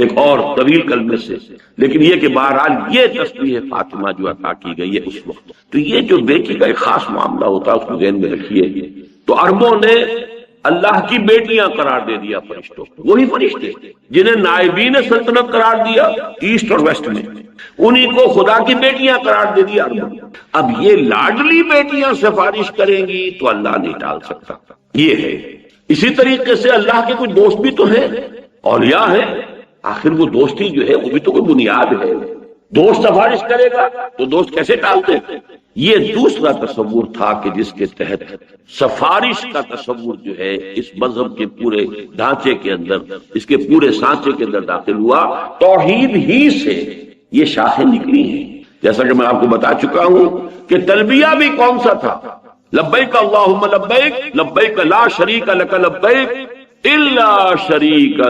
ایک اور طویل کلمے سے، لیکن یہ کہ بہرحال یہ تسبیح فاطمہ جو عطا کی گئی ہے اس وقت، تو یہ جو بیٹی کا ایک خاص معاملہ ہوتا ہے اس کو ذہن میں رکھیے۔ تو عربوں نے اللہ کی بیٹیاں قرار دے دیا فرشتوں کو، وہی فرشتے جنہیں نائبین سلطنت قرار دیا ایسٹ اور ویسٹ میں، انہی کو خدا کی بیٹیاں قرار دے دیا عربوں۔ اب یہ لاڈلی بیٹیاں سفارش کریں گی تو اللہ نہیں ٹال سکتا، یہ ہے۔ اسی طریقے سے اللہ کے کچھ دوست بھی تو ہیں، اولیاء ہیں، آخر وہ دوستی جو ہے وہ بھی تو کوئی بنیاد ہے، دوست سفارش کرے گا تو دوست کیسے ٹالتے؟ یہ دوسرا تصور تھا کہ جس کے تحت سفارش کا تصور جو ہے اس مذہب کے پورے ڈھانچے کے اندر، اس کے پورے سانچے کے اندر داخل ہوا۔ توحید ہی سے یہ شاخیں نکلی ہیں، جیسا کہ میں آپ کو بتا چکا ہوں کہ تلبیہ بھی کون سا تھا؟ لبیک اللہم لبیک، لبیک لا شریک لک لبیک الا شریکا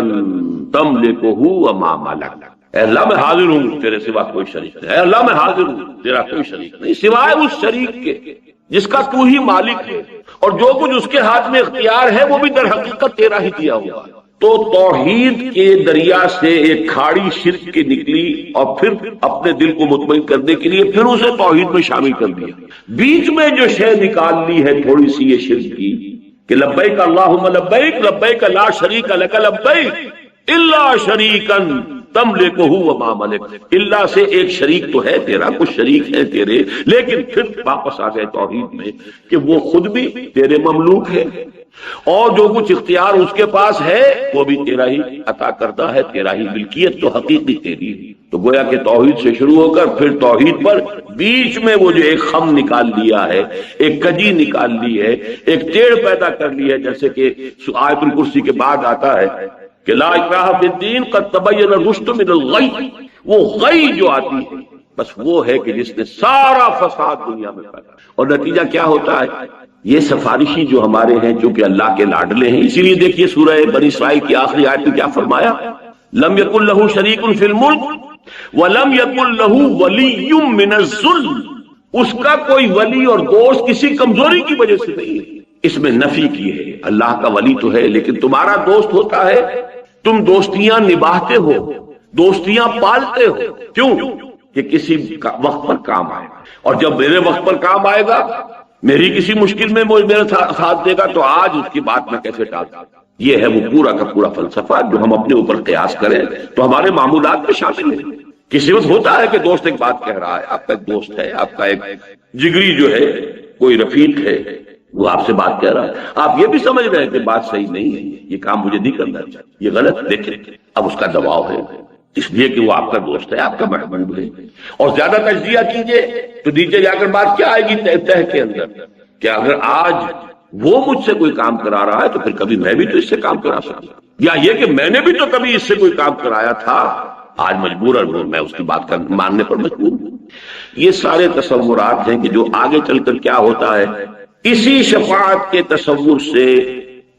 تملکہ وما ملک۔ اے اللہ میں حاضر ہوں تیرے سوا کوئی شریک نہیں، اے اللہ میں حاضر ہوں تیرا کوئی شریک نہیں سوائے اس شریک کے جس کا تو ہی مالک ہے، اور جو کچھ اس کے ہاتھ میں اختیار ہے وہ بھی در حقیقت تیرا ہی دیا ہوا ہے۔ تو توحید کے دریا سے ایک کھاڑی شرک کی نکلی، اور پھر اپنے دل کو مطمئن کرنے کے لیے پھر اسے توحید میں شامل کر دیا۔ بیچ میں جو شے نکال لی ہے تھوڑی سی یہ شرک کی کہ لبیک اللہم لبیک، لبیک لا شریک لک لبیک الا شریکا تملکہ وما ملک، اللہ سے ایک شریک تو ہے تیرا، کچھ شریک ہے تیرے، لیکن پھر واپس آ گئے توحید میں کہ وہ خود بھی تیرے مملوک ہے، اور جو کچھ اختیار اس کے پاس ہے وہ بھی تیرا ہی عطا کردہ ہے، تیرا ہی ملکیت تو حقیقی تیری۔ تو گویا کہ توحید سے شروع ہو کر پھر توحید پر بیچ میں وہ جو ایک خم نکال لیا ہے، ایک کجی نکال لی ہے، ایک ٹیڑھ پیدا کر لی ہے، جیسے کہ آیت الکرسی کے بعد آتا ہے کہ لا اکراہ فی الدین قد تبین الرشد من الغی، وہ غی جو آتی ہے بس وہ ہے کہ جس نے سارا فساد دنیا میں پھیلا، اور نتیجہ کیا ہوتا ہے؟ یہ سفارشی جو ہمارے ہیں جو کہ اللہ کے لاڈلے ہیں، اسی لیے دیکھیے سورہ بنی اسرائیل کی آخری آیت میں کیا فرمایا؟ لم یکن لہ شریک فی الملک ولم یکن لہ ولی من الذل، اس کا کوئی ولی اور دوست کسی کمزوری کی وجہ سے نہیں ہے۔ اس میں نفی کی ہے، اللہ کا ولی تو ہے لیکن تمہارا دوست ہوتا ہے، تم دوستیاں نبھاتے ہو، دوستیاں پالتے ہو، کیوں؟ کہ کسی وقت پر کام آئے گا، اور جب میرے وقت پر کام آئے گا، میری کسی مشکل میں وہ میرا ساتھ دے گا، تو آج اس کی بات میں کیسے ٹالتا؟ یہ ہے وہ پورا کا پورا فلسفہ جو ہم اپنے اوپر قیاس کریں تو ہمارے معمولات میں شامل ہے۔ کسی وقت ہوتا ہے کہ دوست ایک بات کہہ رہا ہے، آپ کا ایک دوست ہے، آپ کا ایک جگری جو ہے، کوئی رفیق ہے، وہ آپ سے بات کہہ رہا ہے، آپ یہ بھی سمجھ رہے ہیں کہ بات صحیح نہیں ہے، یہ کام مجھے نہیں کرنا چاہیے، یہ غلط، لیکن اب اس کا دباؤ ہے اس لیے کہ وہ آپ کا دوست ہے، آپ کا محبوب ہے، اور زیادہ تجزیہ کیجئے تو نیچے جا کر بات کیا آئے گی تہ کے اندر، کہ اگر آج وہ مجھ سے کوئی کام کرا رہا ہے تو پھر کبھی میں بھی تو اس سے کام کرا سکتا ہوں، یا یہ کہ میں نے بھی تو کبھی اس سے کوئی کام کرایا تھا، آج مجبوراً میں اس کی بات ماننے پر مجبور ہوں۔ یہ سارے تصورات ہیں کہ جو آگے چل کر کیا ہوتا ہے، اسی شفاعت کے تصور سے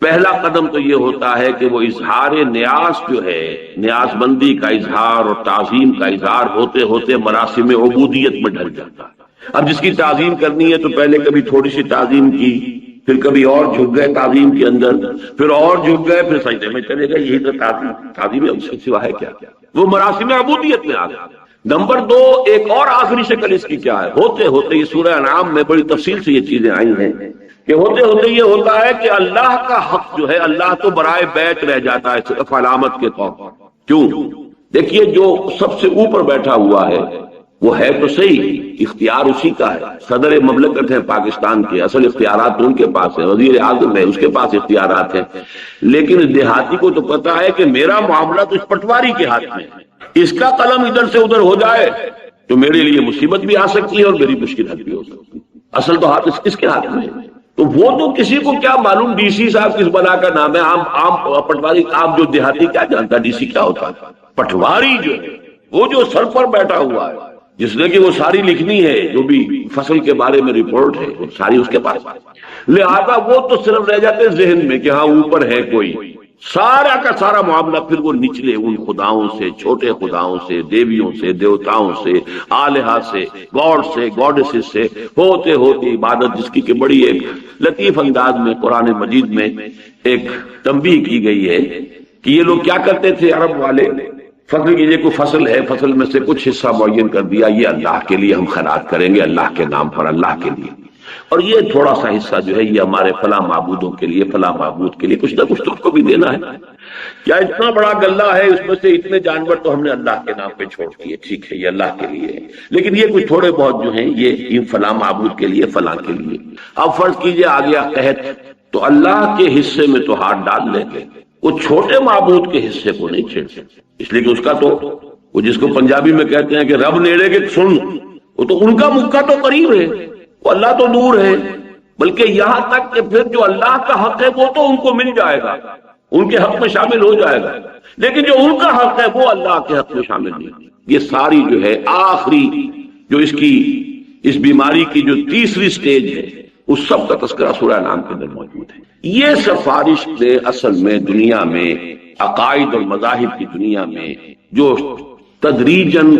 پہلا قدم تو یہ ہوتا ہے کہ وہ اظہار نیاز جو ہے، نیاز مندی کا اظہار اور تعظیم کا اظہار ہوتے ہوتے مراسم عبودیت میں ڈھل جاتا ہے۔ اب جس کی تعظیم کرنی ہے تو پہلے کبھی تھوڑی سی تعظیم کی، پھر کبھی اور جھک گئے تعظیم کے اندر، پھر اور جھک گئے، پھر سجدے میں چلے گئے، یہی تو تعظیم ہے، اس کے سوا ہے کیا؟ وہ مراسم عبودیت میں آ گئے۔ نمبر دو، ایک اور آخری شکل اس کی کیا ہے؟ ہوتے ہوتے یہ سورہ انعام میں بڑی تفصیل سے یہ چیزیں آئی ہیں کہ ہوتے ہوتے یہ ہوتا ہے کہ اللہ کا حق جو ہے، اللہ تو برائے بیت رہ جاتا ہے صرف علامت کے طور پر۔ کیوں؟ دیکھیے جو سب سے اوپر بیٹھا ہوا ہے وہ ہے تو صحیح، اختیار اسی کا ہے، صدر مملکت ہے پاکستان کے، اصل اختیارات ان کے پاس ہے، وزیر اعظم ہے، اس کے پاس اختیارات ہیں، لیکن اس دیہاتی کو تو پتا ہے کہ میرا معاملہ تو اس پٹواری کے ہاتھ میں ہے، اس کا قلم ادھر سے ادھر ہو جائے تو میرے لیے مصیبت بھی آ سکتی ہے اور میری مشکل حل بھی ہو سکتی ہے، اصل تو ہاتھ اس کے ہاتھ میں ہے۔ تو وہ تو کسی کو کیا معلوم ڈی سی صاحب کس بلا کا نام ہے، عام پٹواری، عام جو دیہاتی کیا جانتا ڈی سی کیا ہوتا ہے؟ پٹواری جو ہے وہ جو سر پر بیٹھا ہوا ہے، جس نے کہ وہ ساری لکھنی ہے، جو بھی فصل کے بارے میں رپورٹ ہے وہ ساری اس کے پاس، لہذا وہ تو صرف رہ جاتے ذہن میں کہ ہاں اوپر ہے کوئی، سارا کا سارا معاملہ پھر وہ نچلے ان خداؤں سے، چھوٹے خداؤں سے، دیویوں سے، دیوتاؤں سے، آلہہ سے، گاڈ سے، گاڈسز سے، ہوتے ہوتے عبادت جس کی کہ بڑی ایک لطیف انداز میں قرآن مجید میں ایک تنبیہ کی گئی ہے کہ یہ لوگ کیا کرتے تھے عرب والے، فصل کی یہ کوئی فصل ہے، فصل میں سے کچھ حصہ معین کر دیا، یہ اللہ کے لیے ہم خیرات کریں گے، اللہ کے نام پر، اللہ کے لیے، اور یہ تھوڑا سا حصہ جو ہے یہ ہمارے فلاں معبودوں کے لیے، فلاں معبود کے لیے کچھ نہ کچھ تو کو بھی دینا ہے، کیا اتنا بڑا غلہ ہے، اس میں سے اتنے جانور تو ہم نے اللہ کے نام پہ چھوڑ دیے، ٹھیک ہے یہ اللہ کے لیے ہے، لیکن یہ کچھ تھوڑے بہت جو ہیں یہ فلاں معبود کے لیے، فلاں کے لیے۔ اب فرض کیجئے آ گیا قحط، تو اللہ کے حصے میں تو ہاتھ ڈال لیں گے، وہ چھوٹے معبود کے حصے کو نہیں چھیڑ سکتے، اس لیے کہ اس کا تو وہ جس کو پنجابی میں کہتے ہیں کہ رب نیڑے کے سن، وہ تو ان کا مکہ تو قریب ہے، وہ اللہ تو دور ہے، بلکہ یہاں تک کہ پھر جو اللہ کا حق ہے وہ تو ان کو مل جائے گا، ان کے حق میں شامل ہو جائے گا، لیکن جو ان کا حق ہے وہ اللہ کے حق میں شامل نہیں۔ یہ ساری جو ہے آخری جو اس بیماری کی جو تیسری سٹیج ہے اس سب کا تذکرہ سورہ نام کے اندر موجود ہے۔ یہ سفارش نے اصل میں دنیا میں عقائد اور مذاہب کی دنیا میں جو تدریجاً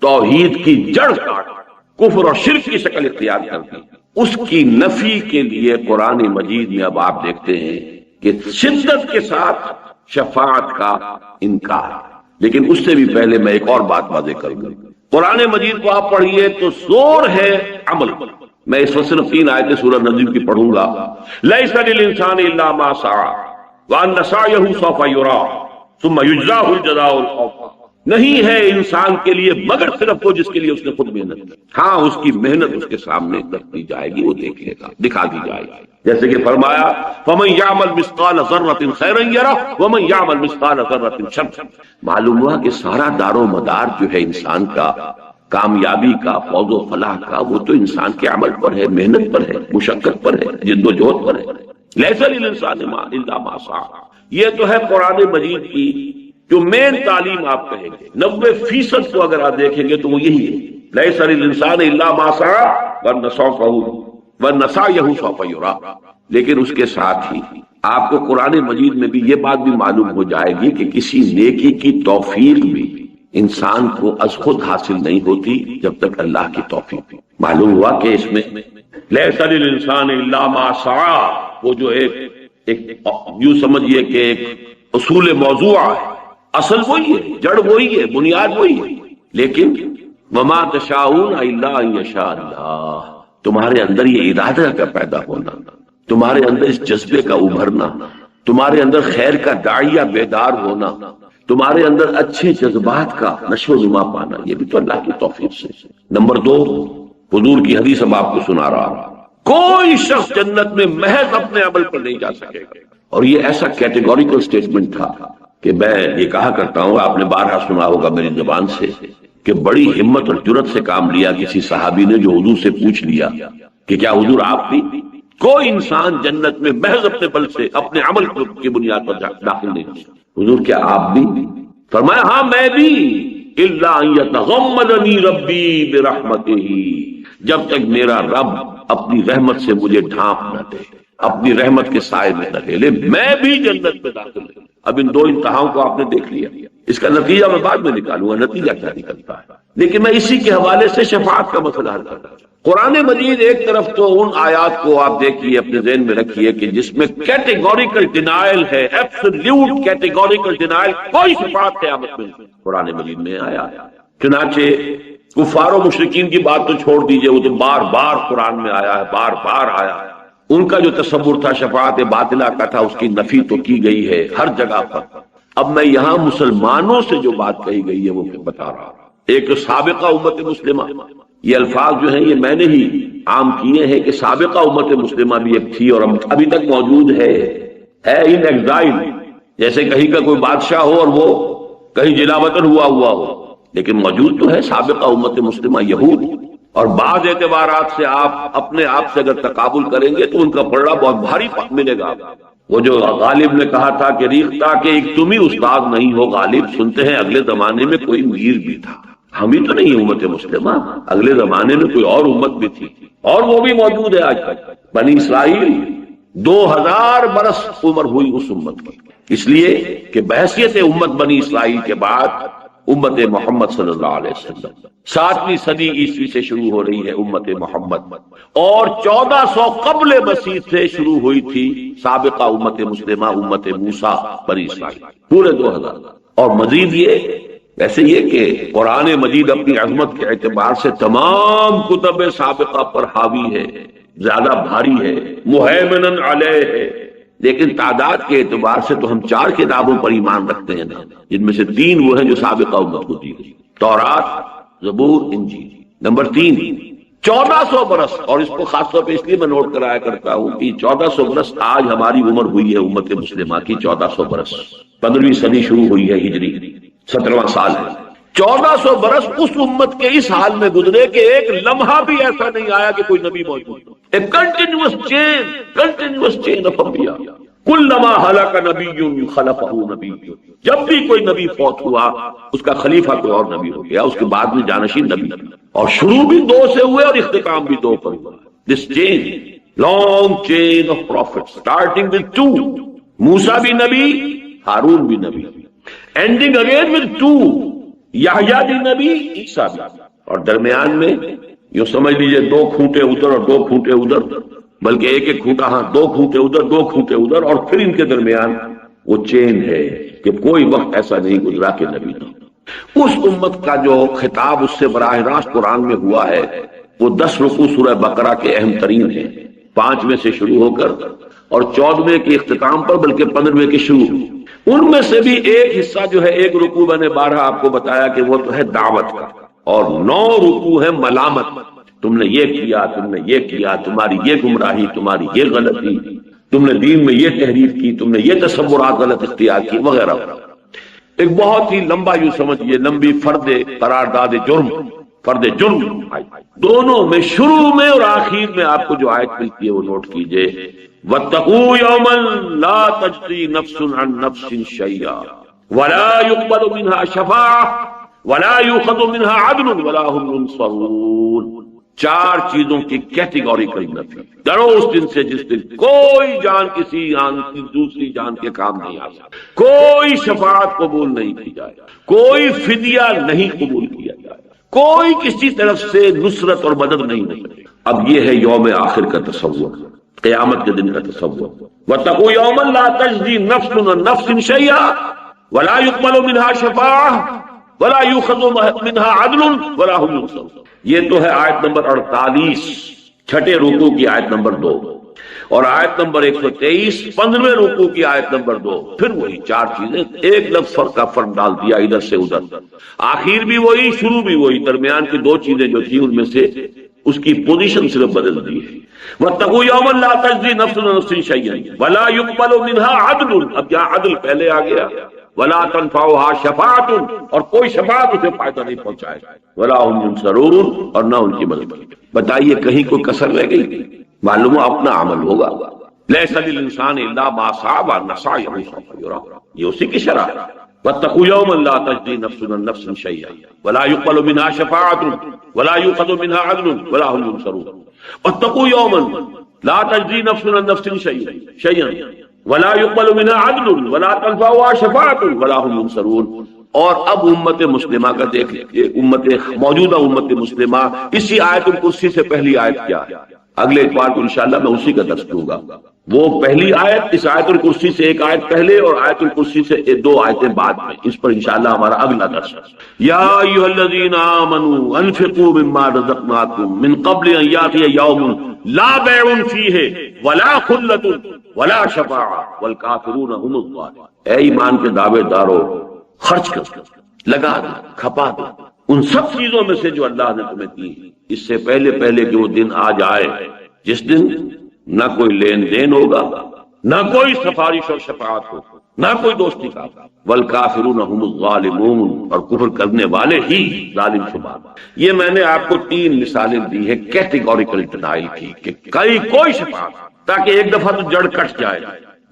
توحید کی جڑ کاٹ کفر اور شرک کی شکل اختیار کر دی، اس کی نفی کے لیے قرآن مجید میں اب آپ دیکھتے ہیں کہ شدت کے ساتھ شفاعت کا انکار۔ لیکن اس سے بھی پہلے میں ایک اور بات واضح کروں گا، قرآن مجید کو آپ پڑھیے تو زور ہے عمل پر۔ میں اس وقت صرف 3 آیتیں سورہ نجم کی پڑھوں گا۔ لیس للانسان الا ما سعى وان سعيه سوف يرى ثم يجزاه الجزاء الاوفى، نہیں ہے انسان کے لیے مگر صرف وہ جس کے لیے اس نے خود محنت کی، ہاں اس کی محنت اس کے سامنے کر دی جائے گی، وہ دیکھ لے گا، دکھا دی جائے گی، جیسے کہ فرمایا فمن يعمل مثقال ذرة خيرا يره ومن يعمل مثقال ذرة شرا۔ معلوم ہوا کہ سارا دار و مدار جو ہے انسان کا، کامیابی کا، فوز و فلاح کا، وہ تو انسان کے عمل پر ہے، محنت پر ہے، مشقت پر ہے، جد و جہد پر ہے۔ لیس للانسان الا ما سعى، یہ تو ہے قرآن مجید کی جو مین تعلیم آپ کہیں گے، 90% کو اگر آپ دیکھیں گے تو وہ یہی ہے، لیس للانسان الا ما سعى وَنَسَعْيَهُ سَوْفَ يُرَىٰ۔ لیکن اس کے ساتھ ہی آپ کو قرآن مجید میں بھی یہ بات بھی معلوم ہو جائے گی کہ کسی نیکی کی توفیق بھی انسان کو از خود حاصل نہیں ہوتی جب تک اللہ کی توفیق۔ معلوم ہوا کہ اس میں لیس للانسان الا ما سعى، وہ جو ایک یوں سمجھیے کہ ایک اصول موضوع ہے، اصل وہی ہے، جڑ وہی ہے، بنیاد وہی ہے، لیکن وما تشاءون الا ان یشاء اللہ، تمہارے اندر یہ ارادہ کا پیدا ہونا، تمہارے اندر اس جذبے کا ابھرنا، تمہارے اندر خیر کا داعیہ بیدار ہونا، تمہارے اندر اچھے جذبات کا نشو و نما پانا، یہ بھی تو اللہ کی توفیق سے۔ نمبر 2، حضور کی حدیث اب آپ کو سنا رہا ہوں، کوئی شخص جنت میں محض اپنے عمل پر نہیں جا سکے گا۔ اور یہ ایسا کیٹیگوریکل سٹیٹمنٹ تھا کہ میں یہ کہا کرتا ہوں، آپ نے بارہا سنا ہوگا میری زبان سے، کہ بڑی ہمت اور جرت سے کام لیا کسی صحابی نے جو حضور سے پوچھ لیا کہ کیا حضور آپ بھی؟ کوئی انسان جنت میں محض اپنے بل سے اپنے عمل کی بنیاد پر داخل نہیں ہو سکتا۔ حضور کیا آپ بھی؟ فرمایا ہاں میں بھی، الا ان یتغمدنی ربی برحمتہ، جب تک میرا رب اپنی رحمت سے مجھے ڈھانپ نہ دے، اپنی رحمت کے سائے میں نہ لے، میں بھی جنت میں داخل ہوں۔ اب ان دو انتہاؤں کو آپ نے دیکھ لیا، اس کا نتیجہ میں بعد میں نکالوں گا، نتیجہ کیا نکلتا ہے، لیکن میں اسی کے حوالے سے شفاعت کا مسئلہ حل کرتا ہوں۔ قرآن مجید ایک طرف تو ان آیات کو آپ دیکھیے، اپنے ذہن میں رکھیے کہ جس میں کیٹیگوریکل ڈینائل ہے، ایبسولوٹ کیٹیگوریکل ڈینائل، کوئی شفاعت قیامت میں قرآن مجید میں آیا۔ چنانچہ کفار و مشرکین کی بات تو چھوڑ دیجئے، وہ تو بار بار قرآن میں آیا ہے، بار بار آیا ہے۔ ان کا جو تصور تھا شفاعت باطلہ کا تھا، اس کی نفی تو کی گئی ہے ہر جگہ پر۔ اب میں یہاں مسلمانوں سے جو بات کہی گئی ہے وہ بتا رہا ہوں۔ ایک سابقہ امت مسلمہ، یہ الفاظ جو ہیں یہ میں نے ہی عام کیے ہیں کہ سابقہ امت مسلمہ بھی ایک تھی اور ابھی تک موجود ہے ان ایگزائل، جیسے کہیں کا کوئی بادشاہ ہو اور وہ کہیں جلا وطن ہوا ہو، لیکن موجود تو ہے سابقہ امت مسلمہ یہود۔ اور بعض اعتبارات سے آپ اپنے آپ سے اگر تقابل کریں گے تو ان کا پلڑا بہت بھاری ملے گا۔ وہ جو غالب نے کہا تھا کہ ریختہ کہ ایک تم ہی استاد نہیں ہو غالب، سنتے ہیں اگلے زمانے میں کوئی میر بھی تھا، ہم ہی تو نہیں امت مسلمہ، اگلے زمانے میں کوئی اور امت بھی تھی اور وہ بھی موجود ہے آج تک۔ بنی اسرائیل 2000 برس عمر ہوئی اس امت کی، اس لیے کہ بحیثیت امت بنی اسرائیل کے بعد امت محمد صلی اللہ علیہ وسلم 7ویں صدی عیسوی سے شروع ہو رہی ہے امت محمد، اور 1400 قبل مسیح سے شروع ہوئی تھی سابقہ امت مسلمہ امت موسیٰ بنی اسرائیل، پورے 2000۔ اور مزید یہ ویسے یہ کہ قرآن مجید اپنی عظمت کے اعتبار سے تمام کتب سابقہ پر حاوی ہے، زیادہ بھاری ہے، مہیمن علیہ ہے، لیکن تعداد کے اعتبار سے تو ہم 4 کتابوں پر ایمان رکھتے ہیں نا، جن میں سے 3 وہ ہیں جو سابقہ امت کو دی گئی، تورات، زبور، انجیل۔ نمبر 3، 1400 برس، اور اس کو خاص طور پہ اس لیے میں نوٹ کرایا کرتا ہوں کہ 1400 برس آج ہماری عمر ہوئی ہے امت مسلمہ کی، 1400 برس، 15ویں صدی شروع ہوئی ہے ہجری، 17واں سال ہے۔ 1400 برس اس امت کے اس حال میں گزرے کہ ایک لمحہ بھی ایسا نہیں آیا کہ کوئی نبی موجود ہو، ایک کنٹینیوس چین آف انبیاء، کلما ہلاک نبی خلفہ نبی، جب بھی کوئی نبی فوت ہوا اس کا خلیفہ کوئی اور نبی ہو گیا، اس کے بعد میں جانشین نبی، اور شروع بھی 2 سے ہوئے اور اختتام بھی 2 پر ہوا۔ This chain, long chain of prophet, starting with 2، Musa بھی نبی، ہارون بھی نبی، اینڈنگ اگین ود 2، یحییٰ بھی نبی، عیسیٰ بھی، اور درمیان میں یوں سمجھ لیجئے 2 کھوٹے ادھر اور 2 کھوٹے ادھر، بلکہ ایک کھوٹا، ہاں 2 کھوٹے ادھر 2 کھوٹے ادھر، اور پھر ان کے درمیان وہ چین ہے کہ کوئی وقت ایسا نہیں گزرا کہ نبی نہ۔ اس امت کا جو خطاب اس سے براہ راست قرآن میں ہوا ہے وہ 10 رکوع سورہ بقرہ کے اہم ترین ہیں، 5ویں سے شروع ہو کر اور 14ویں کے اختتام پر، بلکہ 15ویں کے شروع۔ ان میں سے بھی ایک حصہ جو ہے، ایک رکوع میں نے 12 آپ کو بتایا کہ وہ تو ہے دعوت کا، اور 9 رکوع ہے ملامت، تم نے یہ کیا، تم نے یہ کیا، تمہاری یہ گمراہی، تمہاری یہ غلطی، تم نے دین میں یہ تحریف کی، تم نے یہ تصورات غلط اختیار کی، وغیرہ۔ ایک بہت ہی لمبا یوں سمجھیے لمبی فرد قرارداد جرم فرد جرم آئی، دونوں میں شروع میں اور آخر میں آپ کو جو آیت ملتی ہے وہ نوٹ کیجئے، وَاتَّقُوا يَوْمًا لَا تَجْزِي نَفْسٌ عَن نَفْسٍ شَيْئًا وَلَا يُقْبَلُ مِنْهَا شَفَاعَةٌ وَلَا يُؤْخَذُ مِنْهَا عَدْلٌ وَلَا هُمْ يُنصَرُونَ۔ چار چیزوں کی کیٹیگوریکل نفی، ڈرو اس دن سے جس دن کوئی جان کسی جان کی دوسری جان کے کام نہیں آ سکتی، کوئی شفاعت قبول نہیں کی جائے، کوئی فدیہ نہیں قبول کیا جائے، کوئی کسی طرف سے نصرت اور مدد نہیں ہو سکے۔ اب یہ ہے یوم آخر کا تصور، قیامت کے دن کا تصور۔ وَاتَّقُوا يَوْمًا لَا تَجْزِي نَفْسٌ عَن نَفْسٍ شَيْئًا وَلَا يُقْبَلُ مِنْهَا شَفَاعَةٌ وَلَا يُؤْخَذُ مِنْهَا عَدْلٌ وَلَا هُمْ يُنصَرُونَ۔ یہ تو ہے آیت نمبر 48، چھٹے رکوع کی آیت نمبر 2، اور آیت نمبر 123 15ویں رکوع کی آیت نمبر 2۔ پھر وہی چار چیزیں، ایک لفظ فرق کا فرق ڈال دیا ادھر سے ادھر، آخر بھی وہی شروع بھی وہی، درمیان کی دو چیزیں جو تھی ان میں سے اس کی پوزیشن صرف بدل دی ہے۔ وَاتَّقُوا يَوْمًا لَا تَجْزِي نَفْسٌ عَن نَفْسٍ شَيْئًا وَلَا يُقْبَلُ مِنْهَا عَدْلٌ، اب یہاں عدل پہلے آ گیا، وَلَا تَنفَعُهَا شَفَاعَةٌ، اور کوئی شفاعت اسے فائدہ نہیں پہنچائے گا، وَلَا هُمْ يُنصَرُونَ، اور نہ ان کی مدد کی۔ بتائیے کہیں کوئی کسر رہ گئی؟ معلوم اپنا عمل ہوگا، لَيْسَ لِلْإِنسَانِ إِلَّا مَا سَعَىٰ وَأَنَّ سَعْيَهُ سَوْفَ يُرَىٰ، یہ اسی کی شرح۔ وَاتَّقُوا يَوْمًا لَا تَجْزِي نَفْسٌ عَن نَفْسٍ شَيْئًا وَلَا يُقْبَلُ مِنْهَا شَفَاعَةٌ وَلَا يُؤْخَذُ مِنْهَا عَدْلٌ وَلَا هُمْ يُنصَرُونَ۔ وَاتَّقُوا يَوْمًا لَا تَجْزِي نَفْسٌ عَن نَفْسٍ شَيْئًا وَلَا يُقْبَلُ مِنْهَا عَدْلٌ وَلَا تَنفَعُهَا شَفَاعَةٌ وَلَا هُمْ يُنصَرُونَ۔ اور اب امت مسلمہ کا دیکھ لیں، موجودہ امت مسلمہ، اسی آیت الکرسی سے پہلی آیت کیا ہے؟ اگلے اتوار کو انشاءاللہ میں اسی کا درس دوں گا۔ وہ پہلی آیت اس آیت الکرسی سے ایک آیت پہلے اور آیت الکرسی سے دو آیتیں بعد میں، اس پر انشاءاللہ ہمارا اگلا درس ہے۔ یا ایھا الذین آمنوا انفقوا مما رزقناکم من قبل ان یاتی یوم لا بیع فیہ ولا خلۃ ولا شفاعۃ والکافرون هم الظالمون۔ اے ایمان کے دعوے دارو، خرچ کر، لگا دو، کھپا دو ان سب چیزوں میں سے جو اللہ نے تمہیں دی، اس سے پہلے کہ وہ دن آ جائے جس دن نہ کوئی لین دین ہوگا، نہ کوئی سفارش اور شفاعت ہوگا، نہ کوئی دوستی کا، والکافرون هم الظالمون، اور کفر کرنے والے ہی ظالم شمار۔ یہ میں نے آپ کو 3 مثالیں دی ہے کیٹیگوریکل ڈینائل کی، کہ کوئی شفاعت، تاکہ ایک دفعہ تو جڑ کٹ جائے،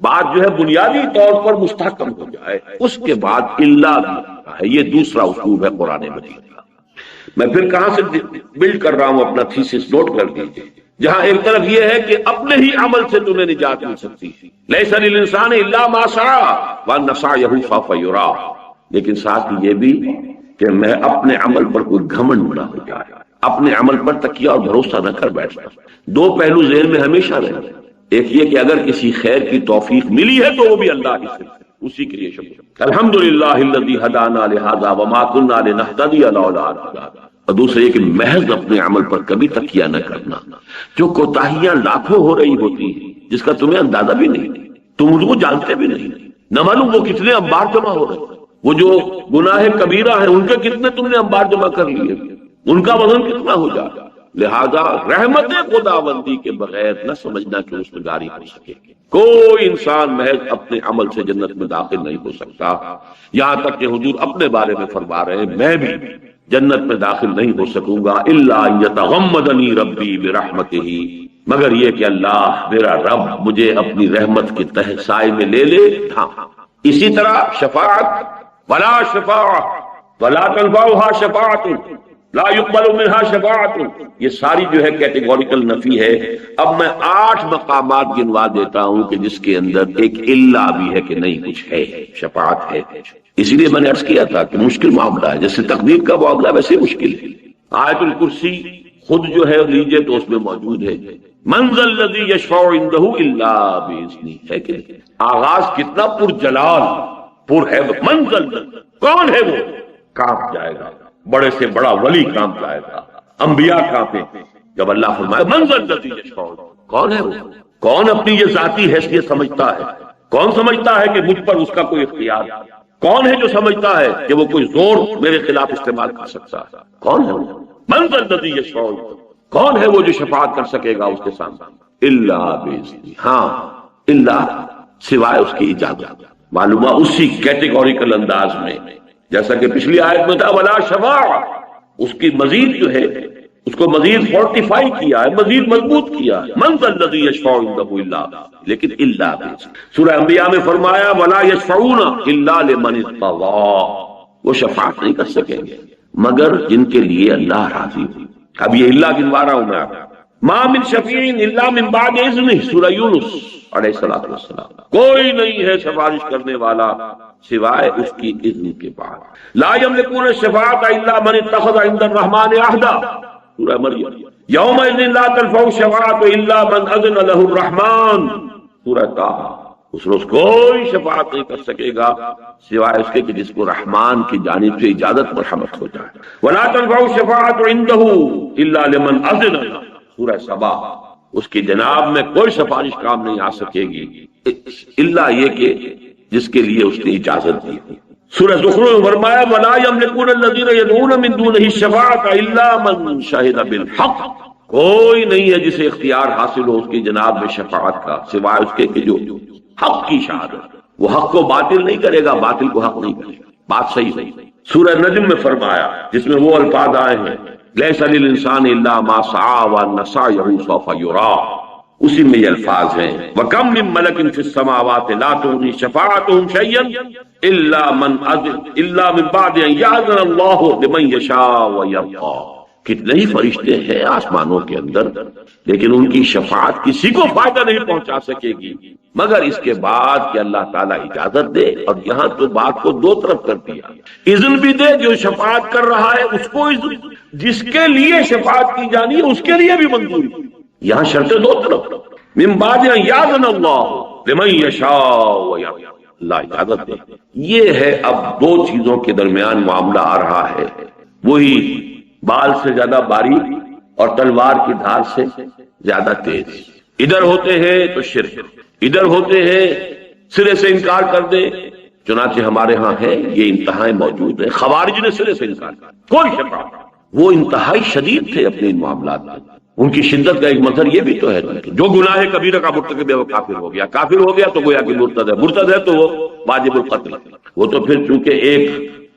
بات جو ہے بنیادی طور پر مستحکم ہو جائے، اس کے بعد اللہ بھی ہے۔ یہ دوسرا اسلوب ہے قرآن مجید کا۔ میں پھر کہاں سے بلڈ کر رہا ہوں اپنا تھیسس، نوٹ کر دیجیے۔ جہاں ایک طرف یہ ہے کہ اپنے ہی عمل سے تمہیں نجات مل سکتی ہے، لیس للانسان الا ما سعى وان سعيه سوف يرى، لیکن ساتھ ہی یہ بھی کہ میں اپنے عمل پر کوئی گھمنڈ نہ ہو جائے، اپنے عمل پر تکیہ اور بھروسہ نہ کر بیٹھنا۔ دو پہلو ذہن میں ہمیشہ رہے، ایک یہ کہ اگر کسی خیر کی توفیق ملی ہے تو وہ بھی اللہ ہی سے، اسی کے لیے شکر، الحمدللہ الذی ہدانا لہذا وما كنا لنہتدی لولا ان ہدانا۔ اور دوسرے یہ کہ محض اپنے عمل پر کبھی تکیہ نہ کرنا، جو کوتاہیاں لاکھوں ہو رہی ہوتی ہیں جس کا تمہیں اندازہ بھی نہیں، تم ان کو جانتے بھی نہیں، نہ معلوم وہ کتنے انبار جمع ہو رہے ہیں، وہ جو گناہ کبیرہ ہیں ان کے کتنے تم نے انبار جمع کر لیے، ان کا وزن کتنا ہو جائے۔ لہذا رحمت خداوندی کے بغیر نہ سمجھنا کہ اس میں گاری ہو سکے۔ کوئی انسان محض اپنے عمل سے جنت میں داخل نہیں ہو سکتا، یہاں تک کہ حضور اپنے بارے میں فرما رہے ہیں میں بھی جنت میں داخل نہیں ہو سکوں گا الا ان یتغمدنی ربی برحمتہ، مگر یہ کہ اللہ میرا رب مجھے اپنی رحمت کے تہ سائے میں لے لے۔ ہاں اسی طرح شفاعت، ولا شفاعت ولا تنفعها شفاعت لا يقبل منها شفاعت، یہ ساری جو ہے کیٹیگوریکل نفی ہے۔ اب میں 8 مقامات گنوا دیتا ہوں کہ جس کے اندر ایک الا بھی ہے کہ نہیں کچھ ہے، شفاعت ہے۔ اسی لیے میں نے عرض کیا تھا کہ مشکل معاملہ ہے، جیسے تقدیر کا معاملہ ویسے مشکل ہے۔ آیت الکرسی خود جو ہے لیجئے تو اس میں موجود ہے، من ذا الذی یشفع عندہ الا باذنہ، ہے کہ نہیں؟ آغاز کتنا پر جلال، پر ہے، من ذا الذی، کون ہے وہ؟ کانپ جائے گا، بڑے سے بڑا ولی کانپ جائے گا، انبیاء کانپے جب اللہ فرمائے من ذا الذی یشفع، کون ہے وہ؟ کون اپنی یہ ذاتی حیثیت سمجھتا ہے؟ کون سمجھتا ہے کہ مجھ پر اس کا کوئی اختیار؟ کون ہے جو سمجھتا ہے کہ وہ کوئی زور میرے خلاف استعمال کر سکتا ہے؟ کون ہے وہ؟ من ذا الذی یشفع، کون ہے وہ جو شفاعت کر سکے گا اس کے سامنے؟ الا باذنہ، ہاں الا سوائے اس کی اجازت۔ معلومہ اسی کیٹیگوریکل انداز میں جیسا کہ پچھلی آیت میں تھا ولا شفاعت اس کی مزید جو ہے اس کو مزید فورٹیفائی کیا ہے، مزید مضبوط کیا ہے. من ذا الذی یشفع عنده الا لیکن الا سورہ انبیاء میں فرمایا ولا یشفعون الا لمن ارتضى، وہ شفاعت نہیں کر سکیں گے مگر جن کے لیے اللہ راضی ہو. اب یہ اللہ گنوا رہا ہوں میں آپ. ما من شفیع الا من بعد اذنہ، سورہ یونس علیہ السلام. کوئی نہیں ہے سفارش کرنے والا سوائے اس کی اذن کے بعد. لا یملکون الشفاعۃ الا من اتخذ عند الرحمن عہدا، سورہ مریم. یومئذ لا تنفع الشفاعۃ الا من اذن له الرحمن، سورہ طٰہٰ. اس روز کوئی شفاعت نہیں کر سکے گا سوائے اس کے کہ جس کو رحمان کی جانب سے اجازت مرحمت ہو جائے. ولا تنفع الشفاعۃ عنده الا لمن اذن له، سورہ سبا. اس کی جناب میں کوئی سفارش کام نہیں آ سکے گی الا یہ کہ جس کے لیے اس نے اجازت دی. سورہ زخرف میں فرمایا ولا یملکون الذین یدعون من دونہ الشفاعۃ الا من شہد بالحق، کوئی نہیں ہے جسے اختیار حاصل ہو اس کی جناب میں شفاعت کا سوائے اس کے کہ جو حق کی شہادت. وہ حق کو باطل نہیں کرے گا، باطل کو حق نہیں کرے گا. بات صحیح نہیں. سورہ نجم میں فرمایا جس میں وہ الفاظ آئے ہیں لیس للانسان الا ما سعى وان سعيه سوف يرى، اسی میں یہ الفاظ ہیں وَكَمْ مِن مَلَكٍ فِي السَّمَاوَاتِ لَا تُغْنِي شَفَاعَتُهُمْ شَيْئًا إِلَّا مِن بَعْدِ أَن يَأْذَنَ اللَّهُ لِمَن يَشَاءُ وَيَرْضَىٰ. کتنے ہی فرشتے ہیں آسمانوں کے اندر لیکن ان کی شفاعت کسی کو فائدہ نہیں پہنچا سکے گی مگر اس کے بعد کہ اللہ تعالیٰ اجازت دے. اور یہاں تو بات کو دو طرف کر دیا، اذن بھی دے جو شفاعت کر رہا ہے اس کو اذن، جس کے لیے شفاعت کی جانی ہے اس کے لیے بھی منظوری. یہاں شرطیں دو طرف. من بعد ان یاذن اللہ لمن یشاء ویرضیٰ، اللہ اجازت دے. یہ ہے اب دو چیزوں کے درمیان معاملہ آ رہا ہے، وہی بال سے زیادہ باریک اور تلوار کی دھار سے زیادہ تیز. ادھر ہوتے ہیں تو شرک، ادھر ہوتے ہیں سرے سے انکار کر دے. چنانچہ ہمارے ہاں ہے یہ انتہائیں موجود ہیں. خوارج نے سرے سے انکار کیا، کوئی شفاعت. وہ انتہائی شدید تھے اپنے ان معاملات میں. ان کی شدت کا ایک مظہر یہ بھی تو ہے کہ جو گناہ کبیرہ کا مرتکب ہے وہ کافر ہو گیا، کافر ہو گیا تو گویا کہ مرتد ہے، مرتد ہے تو وہ واجب القتل. وہ تو پھر چونکہ ایک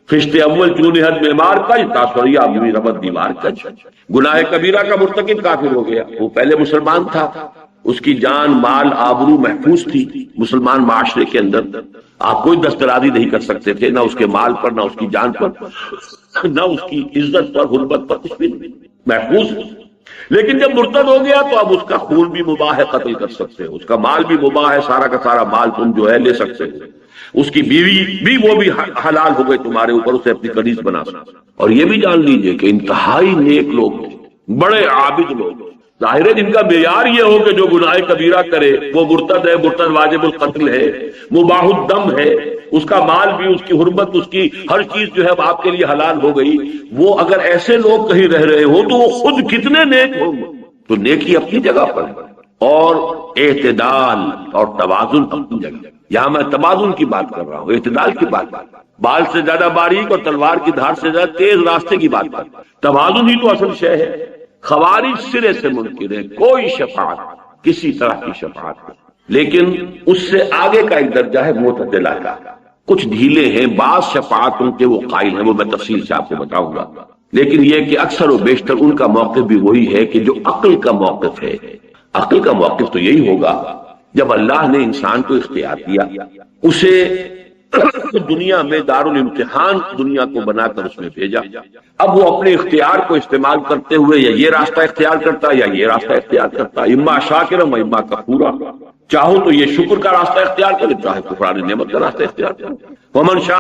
فشت اول چونی حد بیمار کا تاثری آبی ربط دیوار کا گناہ کبیرہ کا مرتکب کافر ہو گیا. وہ پہلے مسلمان تھا، اس کی جان مال آبرو محفوظ تھی. مسلمان معاشرے کے اندر آپ کوئی دسترازی نہیں کر سکتے تھے، نہ اس کے مال پر، نہ اس کی جان پر، نہ اس کی عزت پر، حرمت پر، کچھ بھی محفوظ. لیکن جب مرتد ہو گیا تو اب اس کا خون بھی مباح ہے، قتل کر سکتے ہو، اس کا مال بھی مباح ہے، سارا کا سارا مال تم جو ہے لے سکتے ہو. اس کی بیوی بھی وہ بھی حلال ہو گئے تمہارے اوپر، اسے اپنی کنیز بنا سکتے. اور یہ بھی جان لیجئے کہ انتہائی نیک لوگ تھے، بڑے عابد لوگ. ظاہر ہے جن کا معیار یہ ہو کہ جو گناہ کبیرہ کرے وہ مرتد ہے، مرتد واجب القتل ہے، مباح الدم ہے، اس کا مال بھی، اس کی حرمت، اس کی ہر چیز جو ہے آپ کے لیے حلال ہو گئی. وہ اگر ایسے لوگ کہیں رہ رہے ہو تو وہ خود کتنے نیک ہوں. تو نیکی اپنی جگہ پر اور اعتدال اور توازن اپنی جگہ. یہاں میں توازن کی بات کر رہا ہوں، اعتدال کی بات کر رہا ہوں. بال سے زیادہ باریک اور تلوار کی دھار سے زیادہ تیز راستے کی بات کر رہا ہوں. توازن ہی تو اصل شے ہے. خوارج سرے سے منکر ہے کوئی شفاعت، کسی طرح کی شفاعت. لیکن اس سے آگے کا ایک درجہ ہے معتدلہ کا. کچھ ڈھیلے ہیں، بعض شفاعتوں کے وہ قائل ہیں، وہ میں تفصیل سے آپ کو بتاؤں گا. لیکن یہ کہ اکثر و بیشتر ان کا موقف بھی وہی ہے کہ جو عقل کا موقف ہے. عقل کا موقف تو یہی ہوگا جب اللہ نے انسان کو اختیار دیا، اسے دنیا میں دارالامتحان دنیا کو بنا کر اس میں بھیجا. اب وہ اپنے اختیار کو استعمال کرتے ہوئے یا یہ راستہ اختیار کرتا یا یہ راستہ اختیار کرتا، اما شاکرا و اما کفورا. چاہو تو یہ شکر کا راستہ اختیار کرے، چاہے کفران نعمت کا راستہ اختیار کرے. ومن شاء